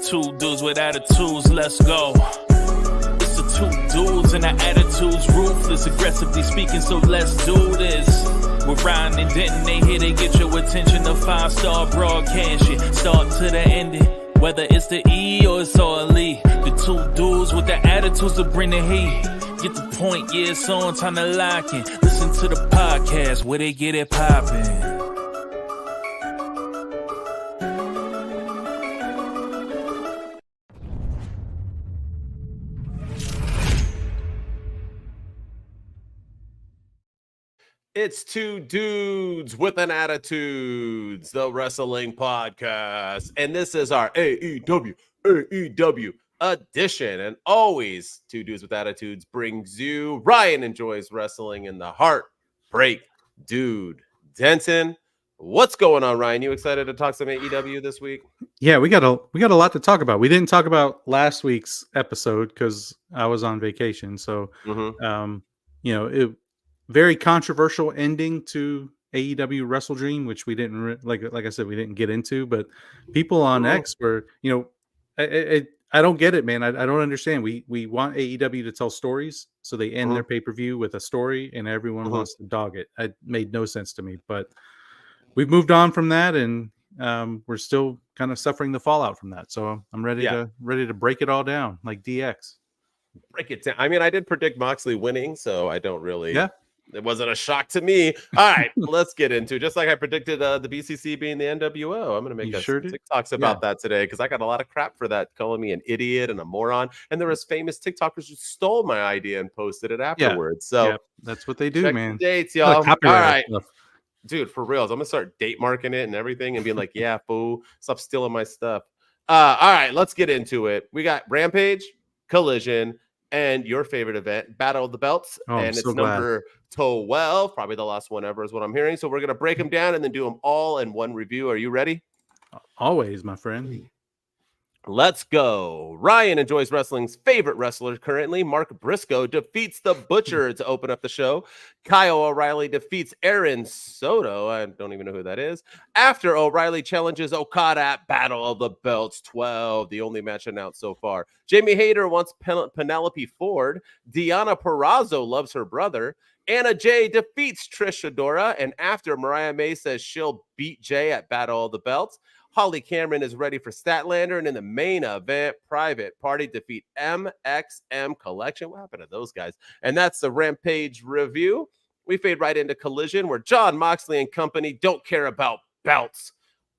It's two dudes with attitudes, let's go. It's the two dudes and the attitudes, ruthless, aggressively speaking, so let's do this. We're riding and denting, they here to get your attention. The 5-star broadcast shit, start to the ending. Whether it's the E or it's all E. The two dudes with the attitudes that bring the heat. Get the point, yeah, it's on, time to lock in. Listen to the podcast where they get it poppin'. It's two dudes with an attitude, the wrestling podcast, and this is our AEW edition. And always, two dudes with attitudes brings you Ryan enjoys wrestling in the Heartbreak Dude Denton. What's going on, Ryan? You excited to talk some AEW this week? Yeah, we got a lot to talk about. We didn't talk about last week's episode because I was on vacation. So, very controversial ending to AEW Wrestle Dream, which we didn't like I said, we didn't get into, but people on X were, I don't get it, man. I don't understand. We want AEW to tell stories, so they end their pay-per-view with a story and everyone wants to dog it. It made no sense to me, but we've moved on from that, and we're still kind of suffering the fallout from that. So I'm ready to break it all down like DX. Break it down. I mean, I did predict Moxley winning, so I don't really it wasn't a shock to me. All right, let's get into it. Just like I predicted the BCC being the NWO. I'm going to make TikToks about that today because I got a lot of crap for that, calling me an idiot and a moron. And there was famous TikTokers who stole my idea and posted it afterwards. So that's what they do, man. Dates, y'all. All right. Dude, for reals, I'm going to start date marking it and everything and being like, yeah, fool, stop stealing my stuff. All right, let's get into it. We got Rampage, Collision, and your favorite event, Battle of the Belts. And it's number 12, probably the last one ever is what I'm hearing. So we're going to break them down and then do them all in one review. Are you ready? Always, my friend. Let's go. Ryan enjoys wrestling's favorite wrestler currently. Mark Briscoe defeats the Butcher to open up the show. Kyle O'Reilly defeats Aaron Soto. I don't even know who that is. After O'Reilly challenges Okada at Battle of the Belts 12, the only match announced so far. Jamie Hayter wants Penelope Ford. Deonna Purrazzo loves her brother. Anna Jay defeats Trish Adora. And after Mariah May says she'll beat Jay at Battle of the Belts, Holly Cameron is ready for Statlander, and in the main event, Private Party defeat MXM Collection. What happened to those guys? And that's the Rampage review. We fade right into Collision, where Jon Moxley and company don't care about belts.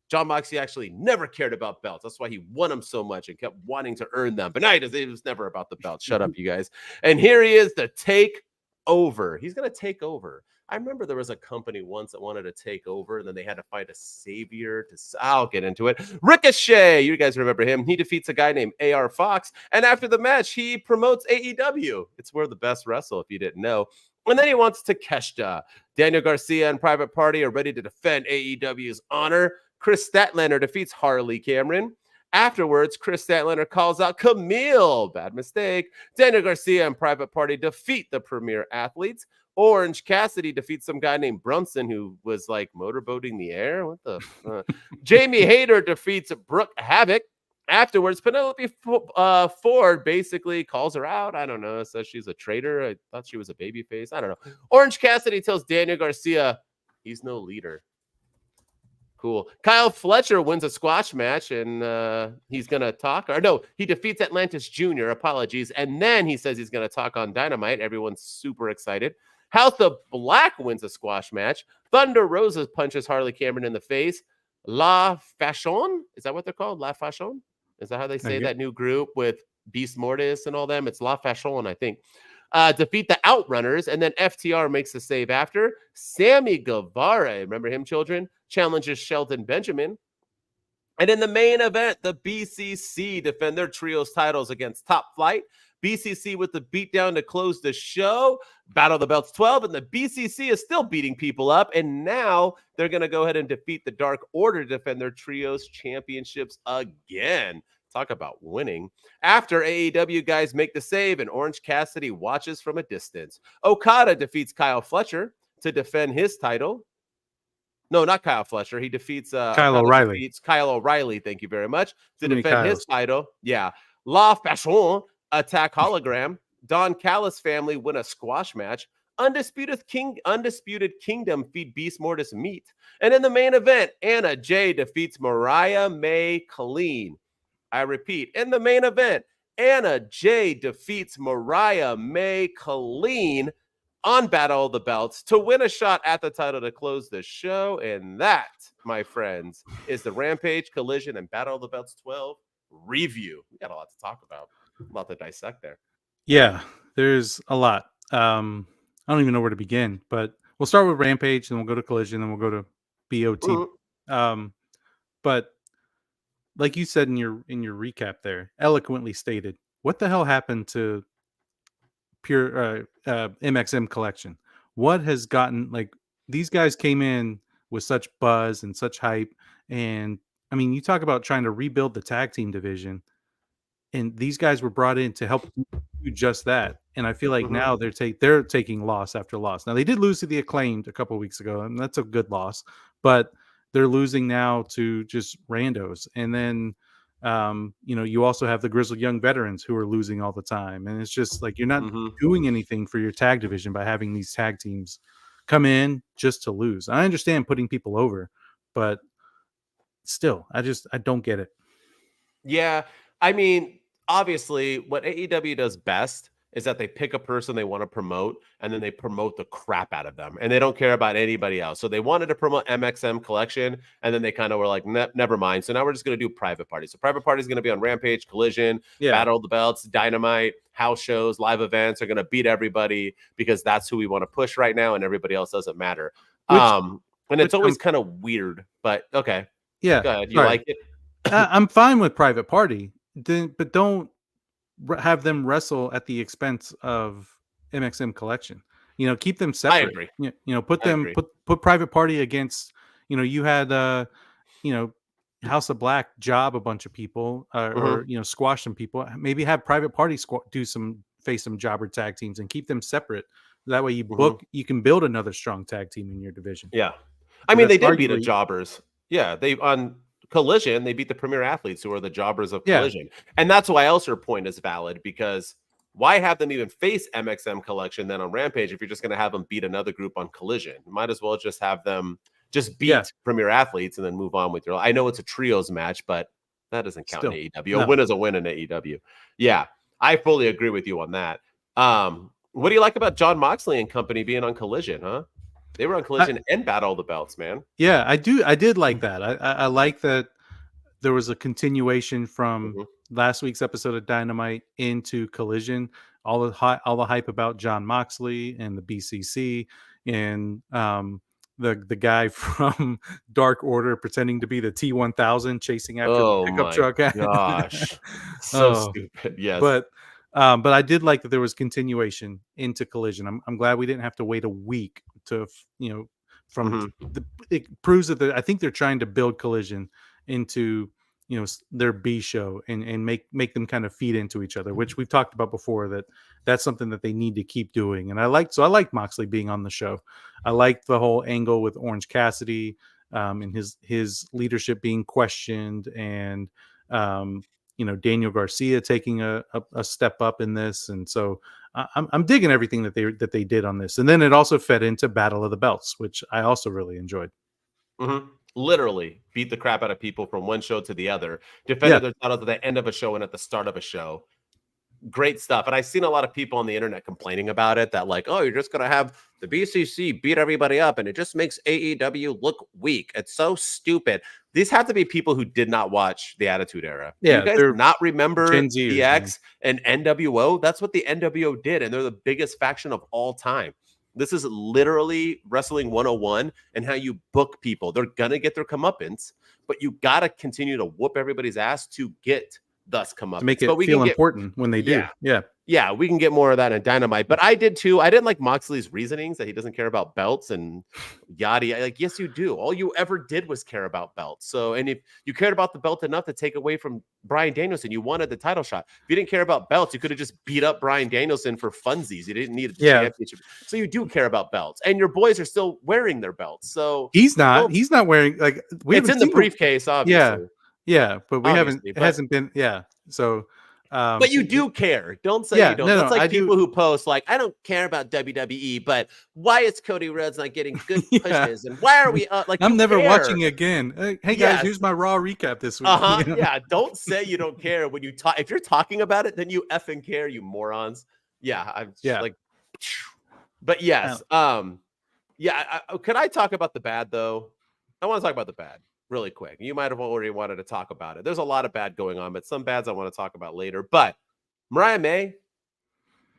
Jon Moxley actually never cared about belts. That's why he won them so much and kept wanting to earn them. But now it was never about the belts. Shut up, you guys. And here he is, the takeover. He's going to take over. I remember there was a company once that wanted to take over, and then they had to find a savior. I'll get into it. Ricochet, you guys remember him. He defeats a guy named AR Fox, and after the match, he promotes AEW. It's where the best wrestle, if you didn't know. And then he wants Takeshita. Daniel Garcia and Private Party are ready to defend AEW's honor. Kris Statlander defeats Harley Cameron. Afterwards, Kris Statlander calls out Camille. Bad mistake. Daniel Garcia and Private Party defeat the Premier Athletes. Orange Cassidy defeats some guy named Brunson who was like motorboating the air. What the? Jamie Hayter defeats Brooke Havoc. Afterwards, Penelope Ford basically calls her out. I don't know. Says she's a traitor. I thought she was a babyface. I don't know. Orange Cassidy tells Daniel Garcia he's no leader. Cool. Kyle Fletcher wins a squash match, and he's going to talk. Or no, he defeats Atlantis Jr. Apologies. And then he says he's going to talk on Dynamite. Everyone's super excited. House of Black wins a squash match. Thunder Rosa punches Harley Cameron in the face. La Fashion? Is that what they're called? La Fashion? Is that how they say that new group with Beast Mortis and all them? It's La Fashion, I think. Defeat the Outrunners, and then FTR makes the save after. Sammy Guevara, remember him, children? Challenges Shelton Benjamin. And in the main event, the BCC defend their trios titles against Top Flight. BCC with the beatdown to close the show. Battle of the Belts 12, and the BCC is still beating people up. And now they're going to go ahead and defeat the Dark Order to defend their trios championships again. Talk about winning. After AEW guys make the save, and Orange Cassidy watches from a distance. Okada defeats Kyle Fletcher to defend his title. No, not Kyle Fletcher. He defeats Kyle Okada O'Reilly. defeats Kyle O'Reilly. Thank you very much. To Too many defend his Kyles. title. Yeah. La Fashion attack hologram. Don Callis family win a squash match. Undisputed Kingdom feed Beast Mortis meat. And in the main event, Anna Jay defeats Mariah May clean. I repeat, in the main event, Anna Jay defeats Mariah May clean on Battle of the Belts to win a shot at the title to close the show. And that, my friends, is the Rampage, Collision, and Battle of the Belts 12 review. We got a lot to talk about, a lot to dissect there. Yeah, there's a lot. I don't even know where to begin, but we'll start with Rampage, then we'll go to Collision, then we'll go to BOT. But like you said in your recap there, eloquently stated, what the hell happened to pure MXM collection? What has gotten, like, these guys came in with such buzz and such hype, and I mean, you talk about trying to rebuild the tag team division, and these guys were brought in to help do just that. And I feel like now they're taking loss after loss. Now they did lose to the Acclaimed a couple of weeks ago, and that's a good loss, but they're losing now to just randos. And then you also have the grizzled young veterans who are losing all the time. And it's just like you're not doing anything for your tag division by having these tag teams come in just to lose. I understand putting people over, but still, I don't get it. Yeah. I mean, obviously, what AEW does best is that they pick a person they want to promote, and then they promote the crap out of them, and they don't care about anybody else. So they wanted to promote MXM Collection, and then they kind of were like, never mind. So now we're just going to do Private Party. So Private Party is going to be on Rampage, Collision, Battle of the Belts, Dynamite, house shows, live events. Are going to beat everybody because that's who we want to push right now, and everybody else doesn't matter. And it's always kind of weird, but okay. Yeah. Go ahead. You like it? I'm fine with Private Party, but don't have them wrestle at the expense of MXM Collection. Keep them separate. I agree. Put Private Party against. You had House of Black job a bunch of people, or squash some people. Maybe have Private Party face some jobber tag teams and keep them separate. That way you can build another strong tag team in your division. Yeah, I mean they did beat the jobbers. Yeah, they on Collision, they beat the Premier Athletes, who are the jobbers of Collision. And that's why else your point is valid, because why have them even face MXM Collection then on Rampage if you're just going to have them beat another group on Collision? You might as well just have them just beat Premier Athletes and then move on with your life. I know it's a trios match, but that doesn't count in AEW. No. A win is a win in AEW. Yeah, I fully agree with you on that. What do you like about Jon Moxley and company being on Collision, huh? They were on Collision and Battle of the Belts, man. Yeah, I did like that. I like that there was a continuation from last week's episode of Dynamite into Collision. All the hype about Jon Moxley and the BCC and the guy from Dark Order pretending to be the T-1000 chasing after the pickup truck. Gosh, so stupid. Yes, but I did like that there was continuation into Collision. I'm glad we didn't have to wait a week to, it proves that I think they're trying to build Collision into, their B show and make them kind of feed into each other, which we've talked about before, that's something that they need to keep doing. And I like Moxley being on the show. I liked the whole angle with Orange Cassidy, and his leadership being questioned, and, Daniel Garcia taking a step up in this. And so I'm digging everything that they did on this. And then it also fed into Battle of the Belts, which I also really enjoyed. Literally beat the crap out of people from one show to the other, defended their titles at the end of a show and at the start of a show. Great stuff. And I've seen a lot of people on the internet complaining about it, that like, oh, you're just going to have the BCC beat everybody up and it just makes AEW look weak. It's so stupid. These have to be people who did not watch the Attitude Era. Yeah, you guys not remember DX, man. And NWO? That's what the NWO did. And they're the biggest faction of all time. This is literally Wrestling 101 and how you book people. They're going to get their comeuppance, but you got to continue to whoop everybody's ass to get thus comeuppance. To make it feel important when they do. Yeah. Yeah, we can get more of that in Dynamite. But I did too. I didn't like Moxley's reasonings that he doesn't care about belts and yada. Like, yes, you do. All you ever did was care about belts. So, and if you cared about the belt enough to take away from Bryan Danielson, you wanted the title shot. If you didn't care about belts, you could have just beat up Bryan Danielson for funsies. You didn't need a championship. So you do care about belts, and your boys are still wearing their belts. So he's not wearing, like, it's in the briefcase, obviously. Yeah, but it hasn't been. Yeah, so. But you do care. Don't say you don't. That's like people who post like, I don't care about WWE, but why is Cody Rhodes not getting good pushes? And why are we like? I'm never watching again. Hey guys, here's my Raw recap this week. Yeah. Don't say you don't care when you talk. If you're talking about it, then you effing care, you morons. Yeah. I'm just like, but yes. Could I talk about the bad though? I want to talk about the bad really quick. You might have already wanted to talk about it. There's a lot of bad going on, but some bads I want to talk about later. But Mariah May,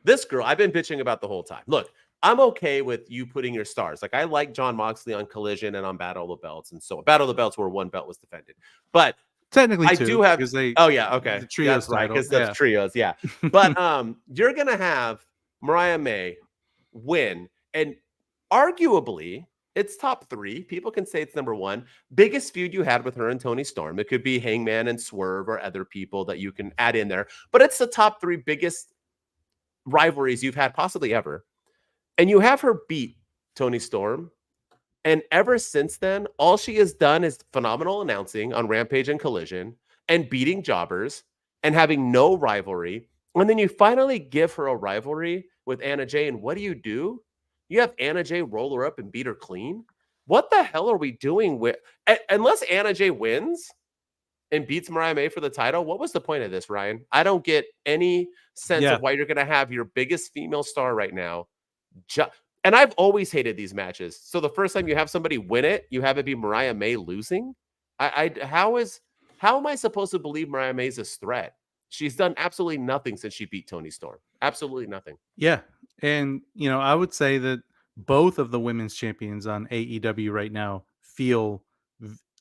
this girl, I've been bitching about the whole time. Look, I'm okay with you putting your stars. Like, I like Jon Moxley on Collision and on Battle of the Belts, and so Battle of the Belts where one belt was defended. But technically, I do have. Okay, the trios, right? Because that's trios, yeah. But you're gonna have Mariah May win, and arguably, it's top 3. People can say it's number 1. Biggest feud you had with her and Toni Storm. It could be Hangman and Swerve or other people that you can add in there. But it's the top 3 biggest rivalries you've had possibly ever. And you have her beat Toni Storm. And ever since then, all she has done is phenomenal announcing on Rampage and Collision and beating jobbers and having no rivalry. And then you finally give her a rivalry with Anna Jay. And what do? You have Anna Jay roll her up and beat her clean? What the hell are we doing with... Unless Anna Jay wins and beats Mariah May for the title, what was the point of this, Ryan? I don't get any sense of why you're going to have your biggest female star right now. And I've always hated these matches. So the first time you have somebody win it, you have it be Mariah May losing? How am I supposed to believe Mariah May's this threat? She's done absolutely nothing since she beat Toni Storm. Absolutely nothing. Yeah. And, I would say that both of the women's champions on AEW right now feel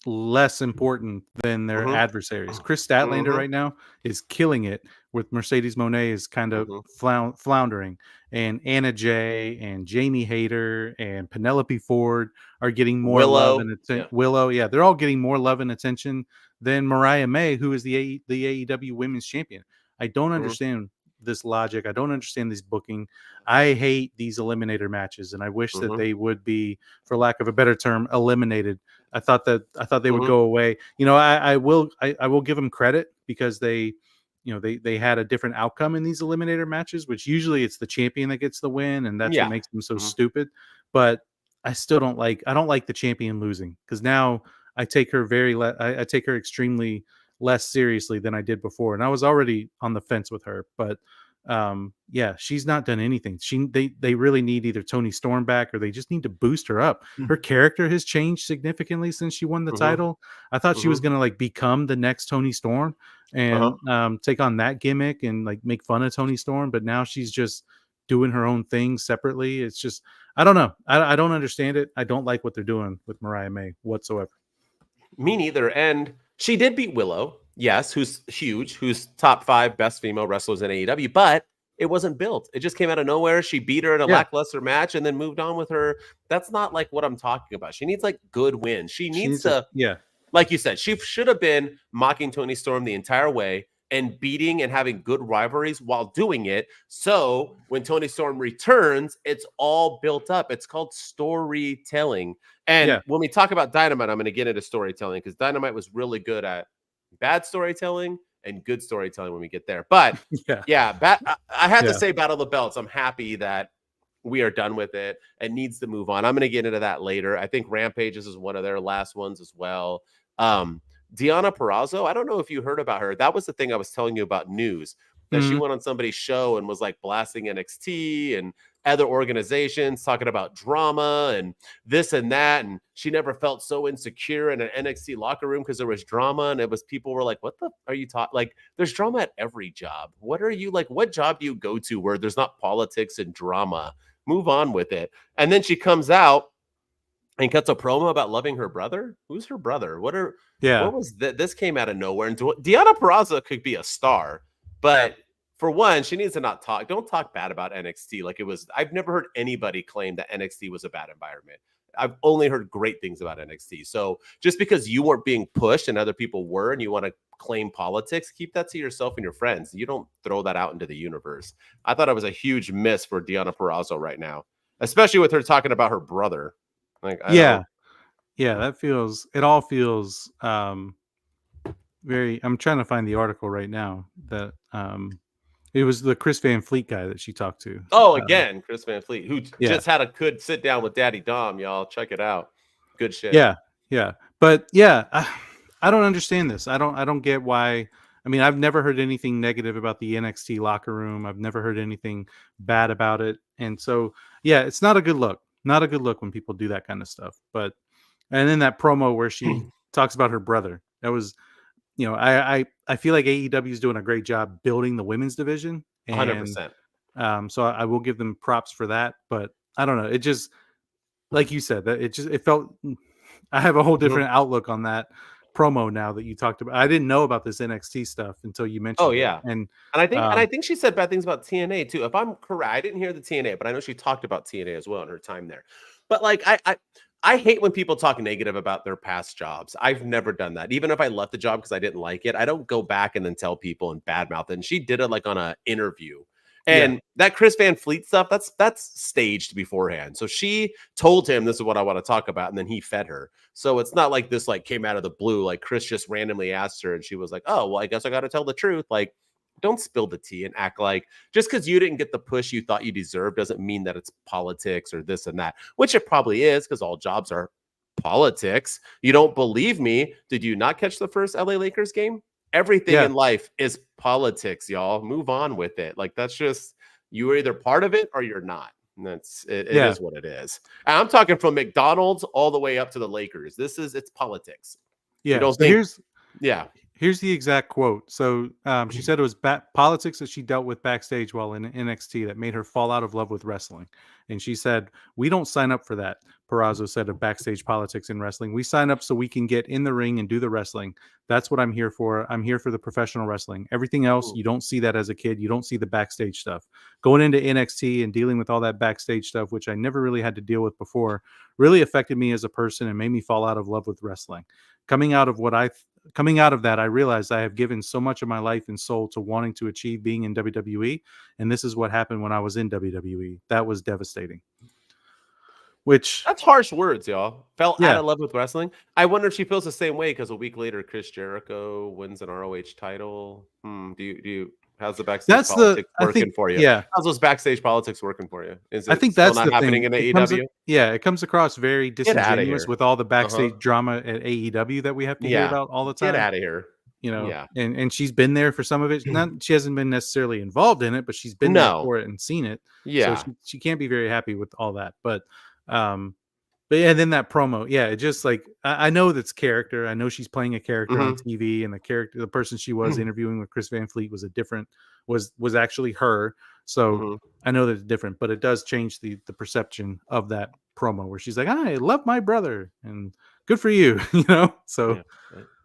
less important than their adversaries. Kris Statlander right now is killing it, with Mercedes Moné is kind of floundering. And Anna Jay and Jamie Hayter and Penelope Ford are getting more love and attention. Willow, they're all getting more love and attention than Mariah May, who is the AEW women's champion. I don't understand this logic. I don't understand this booking. I hate these eliminator matches, and I wish that they would be, for lack of a better term, eliminated. I thought they would go away. I will give them credit because they had a different outcome in these eliminator matches, which usually it's the champion that gets the win, and that's what makes them so stupid. But I still don't like the champion losing, because now I take her I take her extremely less seriously than I did before. And I was already on the fence with her, but she's not done anything. They really need either Toni Storm back, or they just need to boost her up. Her character has changed significantly since she won the title. I thought she was going to become the next Toni Storm and take on that gimmick and make fun of Toni Storm. But now she's just doing her own thing separately. It's just, I don't know. I don't understand it. I don't like what they're doing with Mariah May whatsoever. Me neither. And she did beat Willow, yes, who's huge, who's top 5 best female wrestlers in AEW, but it wasn't built. It just came out of nowhere. She beat her in a lackluster match and then moved on with her. That's not what I'm talking about. She needs good wins. She needs to, like you said, she should have been mocking Toni Storm the entire way and beating and having good rivalries while doing it. So when Toni Storm returns, it's all built up. It's called storytelling. And when we talk about Dynamite, I'm going to get into storytelling, because Dynamite was really good at bad storytelling and good storytelling when we get there. But I had to say Battle of the Belts. I'm happy that we are done with it. It needs to move on. I'm going to get into that later. I think Rampages is one of their last ones as well. Deonna Purrazzo, I don't know if you heard about her. That was the thing I was telling you about news, that she went on somebody's show and was blasting NXT and other organizations, talking about drama and this and that. And she never felt so insecure in an NXT locker room because there was drama. And people were like, what the are you talking? There's drama at every job. What are you what job do you go to where there's not politics and drama? Move on with it. And then she comes out and cuts a promo about loving her brother. Who's her brother? What was that? This came out of nowhere. And Deonna Purrazzo could be a star, but for one, she needs to not talk. Don't talk bad about NXT like it was. I've never heard anybody claim that NXT was a bad environment. I've only heard great things about NXT. So just because you weren't being pushed and other people were, and you want to claim politics, keep that to yourself and your friends. You don't throw that out into the universe. I thought it was a huge miss for Deonna Purrazzo right now, especially with her talking about her brother. Like, yeah, it all feels very. I'm trying to find the article right now that it was the Chris Van Fleet guy that she talked to. Oh, again, Chris Van Fleet, who just had a good sit down with Daddy Dom, y'all. Check it out. Good shit. Yeah. But yeah, I don't understand this. I don't get why. I mean, I've never heard anything negative about the NXT locker room. I've never heard anything bad about it. And so, yeah, it's not a good look. Not a good look when people do that kind of stuff. But, and then that promo where she talks about her brother, that was, I feel like AEW is doing a great job building the women's division. And, 100%. So I will give them props for that. But I don't know. It just, like you said, that it felt, I have a whole different outlook on that promo now that you talked about. I didn't know about this NXT stuff until you mentioned it. And I think she said bad things about TNA too. If I'm correct, I didn't hear the TNA, but I know she talked about TNA as well in her time there. But like I hate when people talk negative about their past jobs. I've never done that. Even if I left the job because I didn't like it, I don't go back and then tell people and badmouth it. And she did it like on an interview. And that Chris Van Fleet stuff, that's staged beforehand. So she told him this is what I want to talk about, and then he fed her. So it's not like this like came out of the blue. Like Chris just randomly asked her, and she was like, "Oh, well, I guess I got to tell the truth." Like, don't spill the tea and act like just because you didn't get the push you thought you deserved doesn't mean that it's politics or this and that, which it probably is because all jobs are politics. You don't believe me? Did you not catch the first LA Lakers game? Everything in life is politics, y'all. Move on with it. Like that's just you are either part of it or you're not. And that's it is what it is. And I'm talking from McDonald's all the way up to the Lakers. It's politics. Yeah. You don't think, Here's the exact quote. So she said it was politics that she dealt with backstage while in NXT that made her fall out of love with wrestling. And she said, "We don't sign up for that." Purrazzo said of backstage politics in wrestling. "We sign up so we can get in the ring and do the wrestling. That's what I'm here for. I'm here for the professional wrestling. Everything else, you don't see that as a kid. You don't see the backstage stuff." Going into NXT and dealing with all that backstage stuff, which I never really had to deal with before, really affected me as a person and made me fall out of love with wrestling. Coming out of that, I realized I have given so much of my life and soul to wanting to achieve being in WWE. And this is what happened when I was in WWE. That was devastating. That's harsh words, y'all. Fell out of love with wrestling. I wonder if she feels the same way because a week later, Chris Jericho wins an ROH title. Do you how's the backstage politics working for you? Yeah. How's those backstage politics working for you? Is it I think still that's not the happening thing. in AEW? It comes across very disingenuous with all the backstage drama at AEW that we have to hear about all the time. Get out of here. And she's been there for some of it. She hasn't been necessarily involved in it, but she's been there for it and seen it. Yeah. So she can't be very happy with all that. But then that promo, it just like I know that's character. I know she's playing a character on TV, and the person she was interviewing with Chris Van Fleet was actually her. So I know that it's different, but it does change the perception of that promo where she's like, "I love my brother," and good for you, So,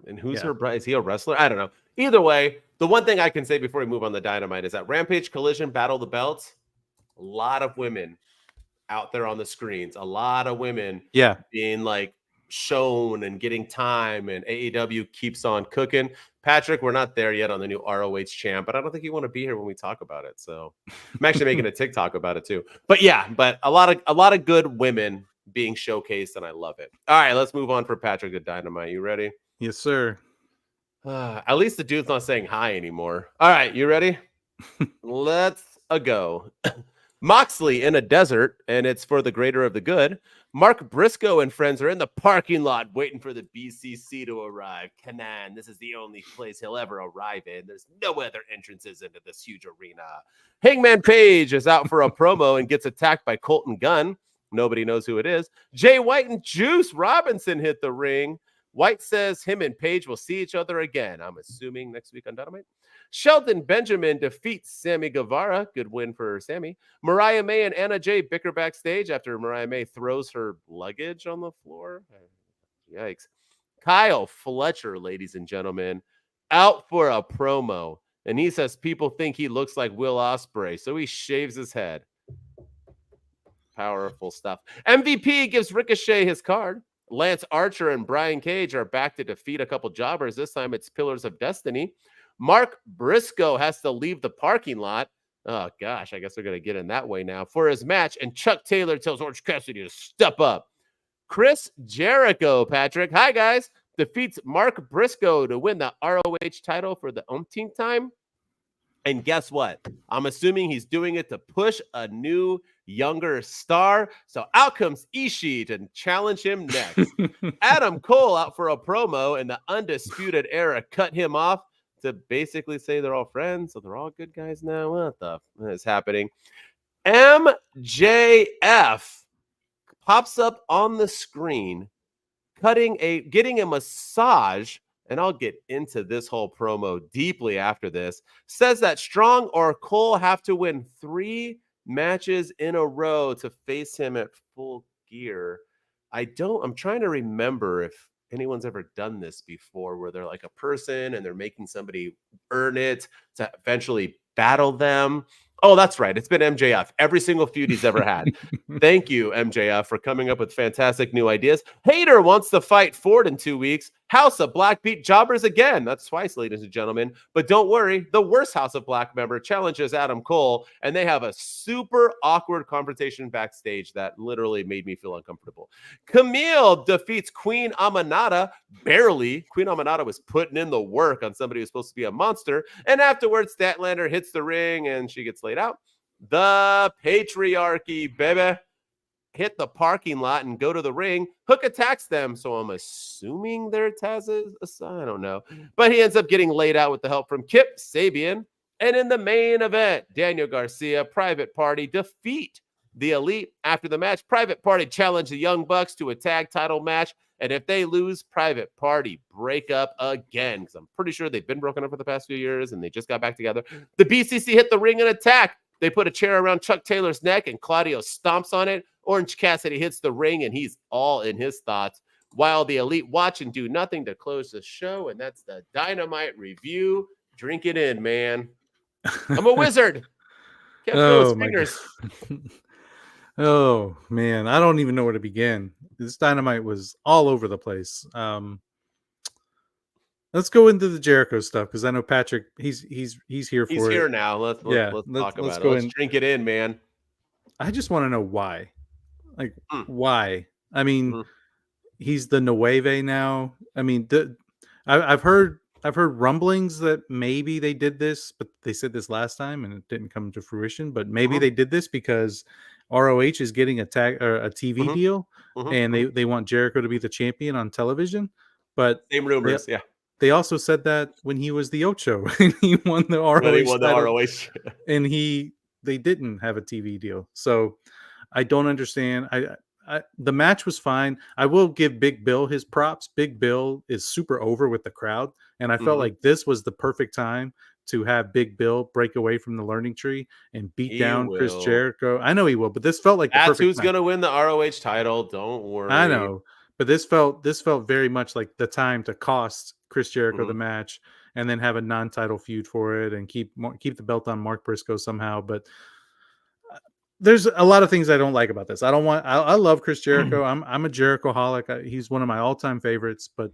and who's her brother? Is he a wrestler? I don't know. Either way, the one thing I can say before we move on to Dynamite is that Rampage, Collision, Battle of the Belts, a lot of women out there on the screens, a lot of women being like shown and getting time, and AEW keeps on cooking. Patrick, we're not there yet on the new ROH champ, but I don't think you want to be here when we talk about it. So I'm actually making a TikTok about it too. But a lot of good women being showcased, and I love it. All right, let's move on for Patrick at Dynamite. You ready? Yes, sir. At least the dude's not saying hi anymore. All right, you ready? Let's go. Moxley in a desert, and it's for the greater of the good. Mark Briscoe and friends are in the parking lot waiting for the BCC to arrive. Canaan, this is the only place he'll ever arrive in. There's no other entrances into this huge arena. Hangman Page is out for a promo and gets attacked by Colton Gunn. Nobody knows who it is. Jay White and Juice Robinson hit the ring. White says him and Page will see each other again. I'm assuming next week on Dynamite. Shelton Benjamin defeats Sammy Guevara. Good win for Sammy. Mariah May and Anna Jay bicker backstage after Mariah May throws her luggage on the floor. Yikes. Kyle Fletcher, ladies and gentlemen, out for a promo. and he says people think he looks like Will Ospreay, so he shaves his head. Powerful stuff. MVP gives Ricochet his card. Lance Archer and Brian Cage are back to defeat a couple jobbers. This time it's Pillars of Destiny. Mark Briscoe has to leave the parking lot. Oh, gosh, I guess they're going to get in that way now for his match. And Chuck Taylor tells Orange Cassidy to step up. Chris Jericho, Patrick, hi, guys, defeats Mark Briscoe to win the ROH title for the umpteenth time. And guess what? I'm assuming he's doing it to push a new, younger star. So out comes Ishii to challenge him next. Adam Cole out for a promo, and the Undisputed Era cut him off to basically say they're all friends. So they're all good guys now. What the f is happening? MJF pops up on the screen, getting a massage. And I'll get into this whole promo deeply after this, says that Strong or Cole have to win 3 matches in a row to face him at Full Gear. I'm trying to remember if anyone's ever done this before, where they're like a person and they're making somebody earn it to eventually battle them. Oh, that's right. It's been MJF. Every single feud he's ever had. Thank you, MJF, for coming up with fantastic new ideas. Hayter wants to fight Ford in 2 weeks. House of Black beat jobbers again. That's twice, ladies and gentlemen. But don't worry, the worst House of Black member challenges Adam Cole, and they have a super awkward confrontation backstage that literally made me feel uncomfortable. Camille defeats Queen Amanada barely. Queen Amanada was putting in the work on somebody who's supposed to be a monster. And afterwards, Statlander hits the ring, and she gets laid out. The patriarchy, baby, hit the parking lot and go to the ring. Hook attacks them, so I'm assuming they're Taz's. I don't know. But he ends up getting laid out with the help from Kip Sabian. And in the main event, Daniel Garcia, Private Party defeat the Elite. After the match, Private Party challenge the Young Bucks to a tag title match. And if they lose, Private Party break up again, because I'm pretty sure they've been broken up for the past few years and they just got back together. The BCC hit the ring and attack. They put a chair around Chuck Taylor's neck and Claudio stomps on it. Orange Cassidy hits the ring and he's all in his thoughts, while the Elite watch and do nothing to close the show. And that's the Dynamite review. Drink it in, man. I'm a wizard. Can't feel his fingers. Oh, man. I don't even know where to begin. This Dynamite was all over the place. Let's go into the Jericho stuff, because I know Patrick, he's here for it. He's here now. Let's talk about it. Let's drink it in, man. I just want to know why. Like, why? I mean, he's the Nueve now. I mean, I've heard rumblings that maybe they did this, but they said this last time and it didn't come to fruition. But maybe they did this because ROH is getting a TV deal, and they want Jericho to be the champion on television. But same rumors, yeah. They also said that when he was the Ocho and he won the ROH title, and they didn't have a TV deal. So I don't understand. The match was fine. I will give Big Bill his props. Big Bill is super over with the crowd, and I felt like this was the perfect time to have Big Bill break away from the learning tree and beat down Chris Jericho. I know he will, but this felt like that's who's going to win the ROH title. Don't worry. I know, but this felt very much like the time to cost Chris Jericho the match, and then have a non-title feud for it and keep the belt on Mark Briscoe somehow. But there's a lot of things I don't like about this. I love Chris Jericho. I'm a Jericho-holic. He's one of my all-time favorites, but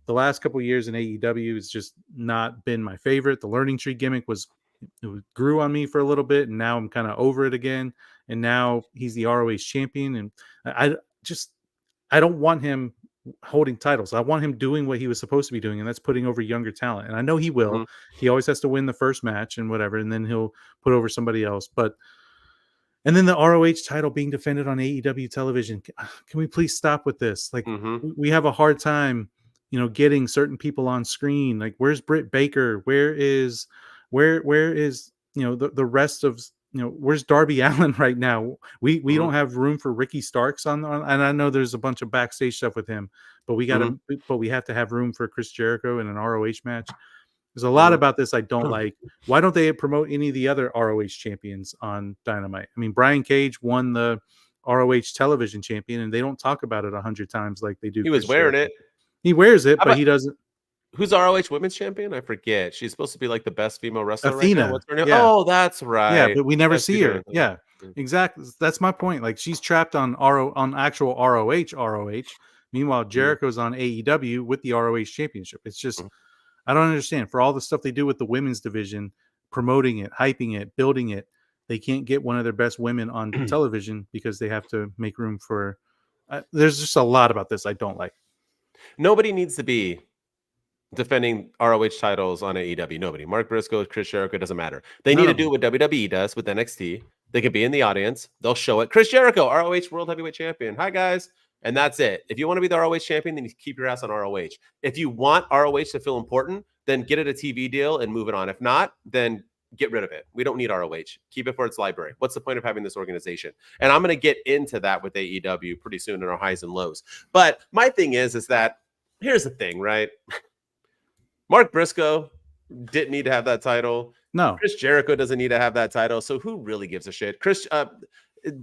the last couple of years in AEW has just not been my favorite. The learning tree gimmick grew on me for a little bit, and now I'm kind of over it again. And now he's the ROH champion, and I don't want him holding titles. I want him doing what he was supposed to be doing, and that's putting over younger talent. And I know he will. He always has to win the first match and whatever, and then he'll put over somebody else. And then the ROH title being defended on AEW television. Can we please stop with this? Like, we have a hard time, getting certain people on screen. Like, where's Britt Baker? Where is the rest of, where's Darby Allin right now? We don't have room for Ricky Starks on, and I know there's a bunch of backstage stuff with him, but we have to have room for Chris Jericho in an ROH match. There's a lot about this I don't like. Why don't they promote any of the other ROH champions on Dynamite? I mean, Brian Cage won the ROH television champion, and they don't talk about it 100 times like they do. He was wearing it. He wears it, but he doesn't. Who's ROH Women's Champion? I forget. She's supposed to be like the best female wrestler right now. Athena. What's her name? Yeah. Oh, that's right. Yeah, but we never Yes, see you her. do. Yeah, exactly. That's my point. Like she's trapped on actual ROH. Meanwhile, Jericho's on AEW with the ROH championship. It's just I don't understand. For all the stuff they do with the women's division, promoting it, hyping it, building it, they can't get one of their best women on television because they have to make room for. There's just a lot about this I don't like. Nobody needs to be defending ROH titles on AEW. Nobody. Mark Briscoe, Chris Jericho, doesn't matter. They need to do what WWE does with NXT. They could be in the audience. They'll show it. Chris Jericho, ROH World Heavyweight Champion. Hi, guys. And that's it. If you want to be the ROH champion, then you keep your ass on ROH. If you want ROH to feel important, then get it a TV deal and move it on. If not, then get rid of it. We don't need ROH. Keep it for its library. What's the point of having this organization? And I'm going to get into that with AEW pretty soon in our highs and lows. But my thing is that here's the thing, right? Mark Briscoe didn't need to have that title. No. Chris Jericho doesn't need to have that title. So who really gives a shit?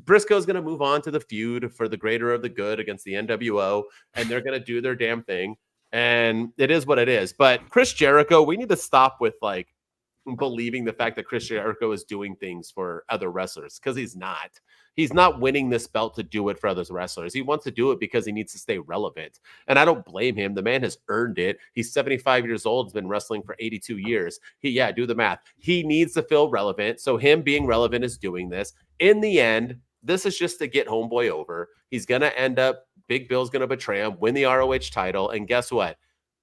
Briscoe's going to move on to the feud for the greater of the good against the NWO, and they're going to do their damn thing. And it is what it is. But Chris Jericho, we need to stop with like believing the fact that Chris Jericho is doing things for other wrestlers, because he's not. He's not winning this belt to do it for other wrestlers. He wants to do it because he needs to stay relevant. And I don't blame him. The man has earned it. He's 75 years old, has been wrestling for 82 years. Do the math. He needs to feel relevant. So him being relevant is doing this. In the end, this is just to get homeboy over. He's going to end up, Big Bill's going to betray him, win the ROH title. And guess what?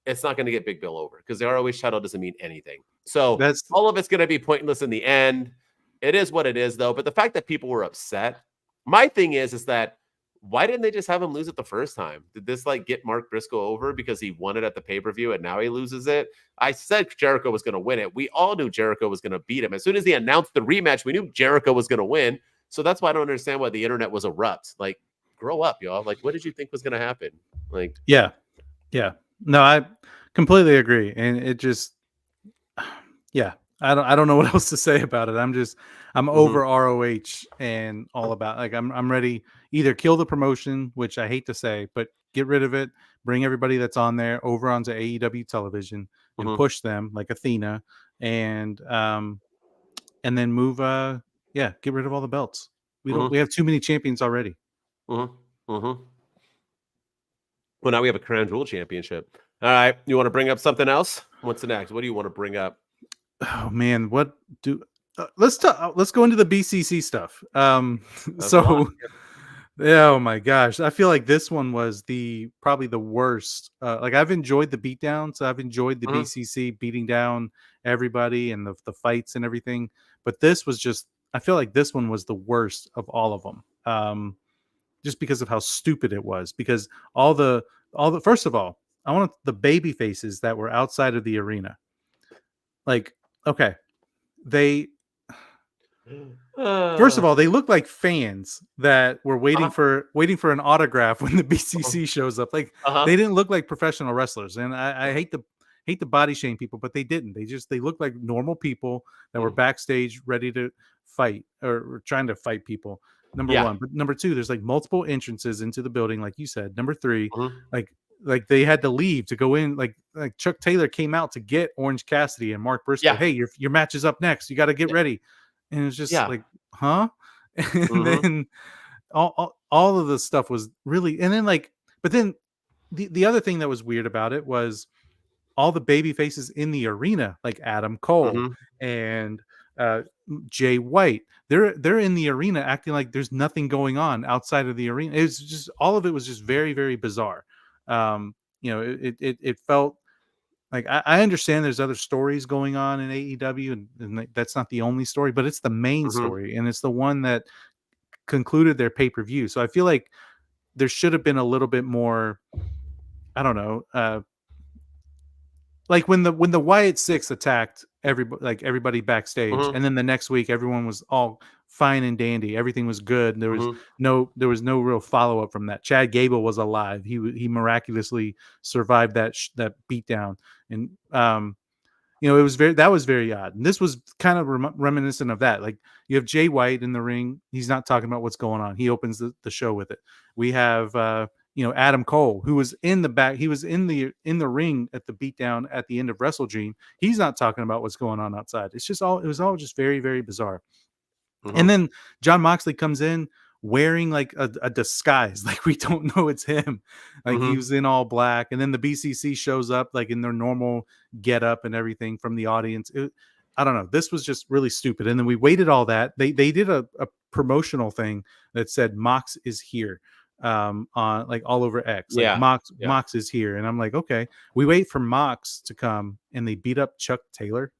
It's not going to get Big Bill over because the ROH title doesn't mean anything. So all of it's going to be pointless in the end. It is what it is, though. But the fact that people were upset, my thing is that why didn't they just have him lose it the first time? Did this like get Mark Briscoe over because he won it at the pay-per-view and now he loses it? I said Jericho was going to win it. We all knew Jericho was going to beat him. As soon as he announced the rematch, we knew Jericho was going to win. So that's why I don't understand why the internet was erupt. Like, grow up, y'all. Like, what did you think was going to happen? Like, yeah. No, I completely agree. And it just, I don't know what else to say about it. I'm over ROH and all about, like, I'm ready, either kill the promotion, which I hate to say, but get rid of it, bring everybody that's on there over onto AEW television and push them like Athena, and then move, get rid of all the belts. We have too many champions already. Well, now we have a Crown Jewel championship. All right. You want to bring up something else? What's the next? What do you want to bring up? Oh man, let's go into the BCC stuff. Oh my gosh, I feel like this one was probably the worst. Like I've enjoyed the beatdowns. I've enjoyed the BCC beating down everybody and the fights and everything. But this was just, I feel like this one was the worst of all of them. Just because of how stupid it was. Because all the first of all, I want the baby faces that were outside of the arena. Like, okay, first of all, they look like fans that were waiting for an autograph when the BCC shows up. Like they didn't look like professional wrestlers, and I hate the body shame people, but they didn't. They looked like normal people that were backstage ready to fight or trying to fight people. Number one, but number two, there's like multiple entrances into the building, like you said. Number three, like they had to leave to go in. Like Chuck Taylor came out to get Orange Cassidy and Mark Briscoe. Hey, your match is up next. You got to get ready. And it's just like, huh? And then all of the stuff was really, and then like, but then the other thing that was weird about it was all the baby faces in the arena, like Adam Cole and Jay White. They're in the arena acting like there's nothing going on outside of the arena. It was just, all of it was just very, very bizarre. It felt like I understand there's other stories going on in AEW, and that's not the only story, but it's the main story, and it's the one that concluded their pay-per-view. So I feel like there should have been a little bit more, I don't know, like when the Wyatt Six attacked everybody backstage, and then the next week everyone was all fine and dandy, everything was good. There was no real follow up from that. Chad Gable was alive. He miraculously survived that beatdown, and that was very odd. And this was kind of reminiscent of that. Like you have Jay White in the ring. He's not talking about what's going on. He opens the show with it. We have Adam Cole, who was in the back, he was in the ring at the beatdown at the end of Wrestle Dream. He's not talking about what's going on outside. It was all just very, very bizarre. And then Jon Moxley comes in wearing like a disguise, like we don't know it's him. Like he was in all black, and then the BCC shows up like in their normal get up and everything from the audience. I don't know. This was just really stupid. And then we waited all that. They did a promotional thing that said Mox is here on like all over X. Like Mox is here. And I'm like, okay. We wait for Mox to come, and they beat up Chuck Taylor.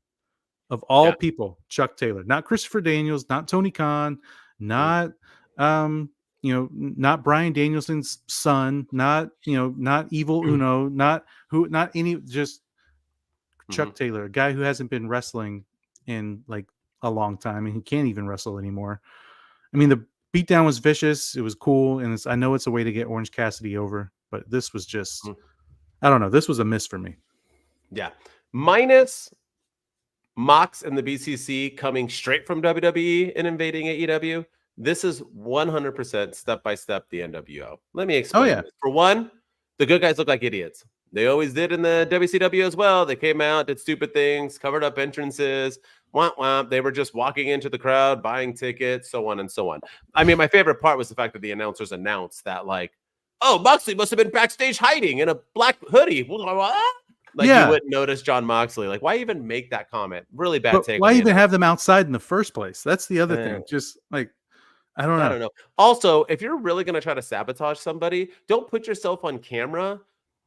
Of all people, Chuck Taylor, not Christopher Daniels, not Tony Khan, not not Bryan Danielson's son, not Evil Uno, not any, just Chuck Taylor, a guy who hasn't been wrestling in like a long time, and he can't even wrestle anymore. I mean, the beatdown was vicious, it was cool, and I know it's a way to get Orange Cassidy over, but this was just I don't know, this was a miss for me. Yeah, minus Mox and the BCC coming straight from WWE and invading AEW. This is 100% step-by-step the NWO. Let me explain. This. For one, the good guys look like idiots. They always did in the WCW as well. They came out, did stupid things, covered up entrances. Womp womp. They were just walking into the crowd, buying tickets, so on and so on. I mean, my favorite part was the fact that the announcers announced that, like, oh, Moxley must have been backstage hiding in a black hoodie. Like you wouldn't notice Jon Moxley. Like, why even make that comment? Really bad take. Why even have them outside in the first place? That's the other thing. Just like, I don't know. Also, if you're really going to try to sabotage somebody, don't put yourself on camera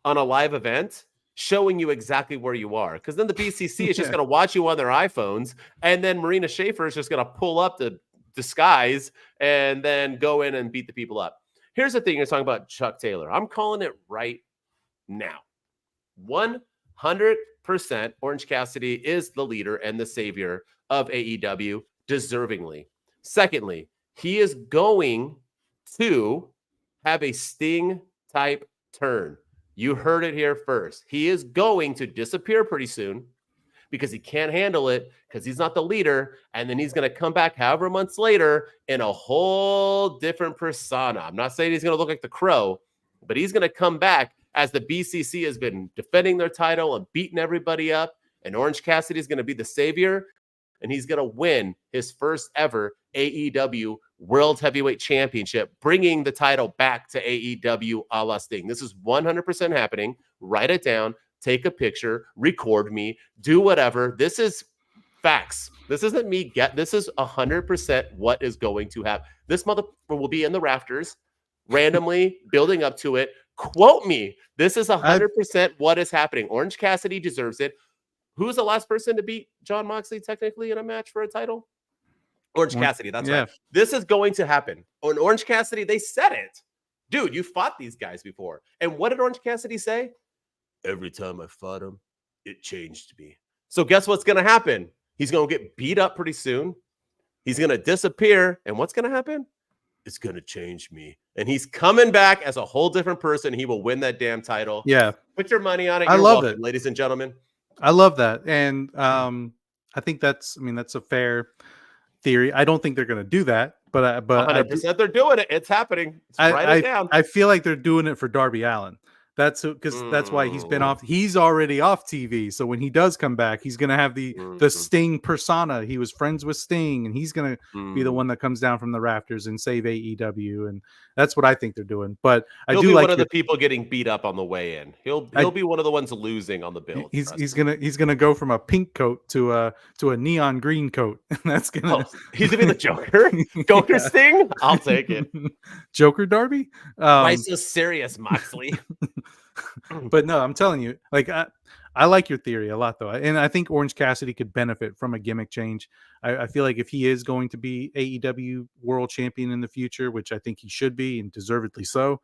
on a live event showing you exactly where you are. Because then the BCC is just going to watch you on their iPhones. And then Marina Schaefer is just going to pull up the disguise and then go in and beat the people up. Here's the thing. You're talking about Chuck Taylor. I'm calling it right now. 100% Orange Cassidy is the leader and the savior of AEW, deservingly. Secondly, he is going to have a Sting type turn. You heard it here first. He is going to disappear pretty soon because he can't handle it, because he's not the leader, and then he's going to come back however months later in a whole different persona. I'm not saying he's going to look like the Crow, but he's going to come back as the BCC has been defending their title and beating everybody up, and Orange Cassidy is going to be the savior, and he's going to win his first ever AEW World Heavyweight Championship, bringing the title back to AEW a la Sting. This is 100% happening. Write it down, take a picture, record me, do whatever. This is facts. This isn't me. This is 100% what is going to happen. This motherfucker will be in the rafters, randomly building up to it. Quote me. This is 100% what is happening. Orange Cassidy deserves it. Who's the last person to beat Jon Moxley technically in a match for a title? Orange Cassidy. That's right. This is going to happen. On Orange Cassidy, they said it. Dude, you fought these guys before. And what did Orange Cassidy say? Every time I fought him, it changed me. So guess what's going to happen? He's going to get beat up pretty soon. He's going to disappear. And what's going to happen? It's going to change me. And he's coming back as a whole different person. He will win that damn title. Yeah. Put your money on it. I love it, ladies and gentlemen. I love that. And I think that's a fair theory. I don't think they're going to do that, but 100% they're doing it. It's happening. Write it down. I feel like they're doing it for Darby Allin. That's because that's why he's been off. He's already off TV. So when he does come back, he's going to have the Sting persona. He was friends with Sting, and he's going to be the one that comes down from the rafters and save AEW. And that's what I think they're doing. But he'll be one of the people getting beat up on the way in. He'll be one of the ones losing on the bill. He's gonna go from a pink coat to a neon green coat. And that's gonna. He's gonna be the Joker. Joker Sting. I'll take it. Joker Darby. Why so serious, Moxley? But no, I'm telling you, like I like your theory a lot, though, and I think Orange Cassidy could benefit from a gimmick change. I feel like if he is going to be AEW World Champion in the future, which I think he should be, and deservedly so,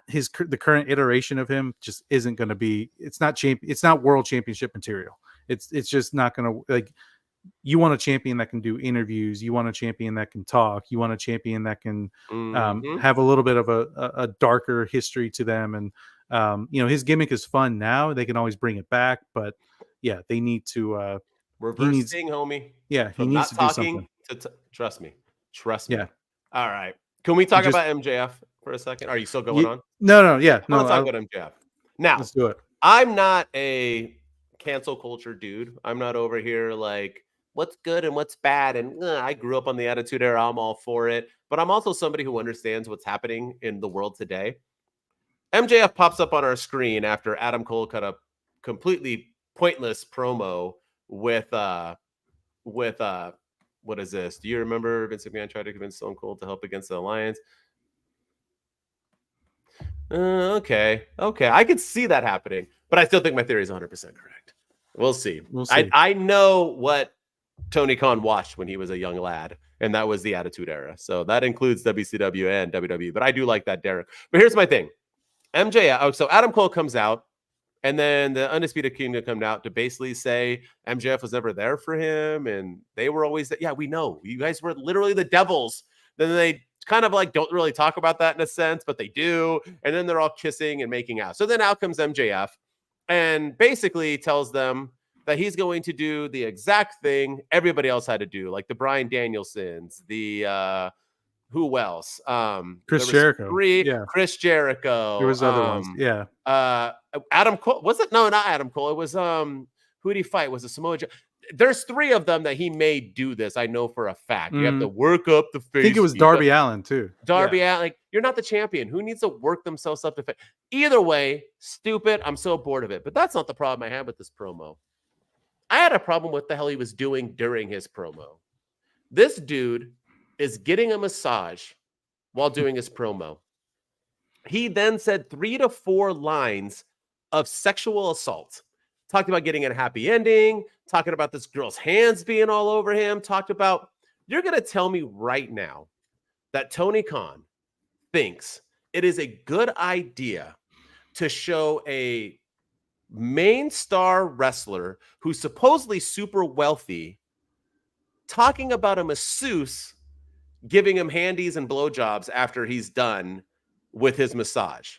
the current iteration of him just isn't going to be. It's not World Championship material. It's just not going to like. You want a champion that can do interviews. You want a champion that can talk. You want a champion that can have a little bit of a darker history to them. And, his gimmick is fun now. They can always bring it back. But, yeah, they need to reverse Sting, homie. Yeah, he needs to do something. Trust me. Yeah. All right. Can we talk about MJF for a second? Are you still going on? No, yeah, Well, no. let's talk about MJF. Now, Let's do it. I'm not a cancel culture dude. I'm not over here like what's good and what's bad. And I grew up on the Attitude Era. I'm all for it. But I'm also somebody who understands what's happening in the world today. MJF pops up on our screen after Adam Cole cut a completely pointless promo with what is this? Do you remember Vince McMahon tried to convince Stone Cold to help against the Alliance? Okay. I could see that happening, but I still think my theory is 100% correct. We'll see. I know what Tony Khan watched when he was a young lad, and that was the Attitude Era. So that includes WCW and WWE, but I do like that, Derek. But here's my thing. MJF, so Adam Cole comes out, and then the Undisputed Kingdom come out to basically say MJF was never there for him, and they were always that. Yeah, we know. You guys were literally the devils. Then they kind of like don't really talk about that in a sense, but they do. And then they're all kissing and making out. So then out comes MJF and basically tells them that he's going to do the exact thing everybody else had to do, like the Bryan Danielsons, the who else? Chris Jericho. Chris Jericho. There was other ones. Yeah. Adam Cole. Was it? No, not Adam Cole. It was who did he fight? Was it Samoa Joe? There's 3 of them that he may do this. I know for a fact. You have to work up the face. I think it was Darby Allin too. Allen, like you're not the champion. Who needs to work themselves up to face? Either way, stupid. I'm so bored of it. But that's not the problem I had with this promo. I had a problem with the hell he was doing during his promo. This dude is getting a massage while doing his promo. He then said 3 to 4 lines of sexual assault. Talked about getting a happy ending, talking about this girl's hands being all over him, talked about, you're going to tell me right now that Tony Khan thinks it is a good idea to show a main star wrestler who's supposedly super wealthy talking about a masseuse giving him handies and blowjobs after he's done with his massage.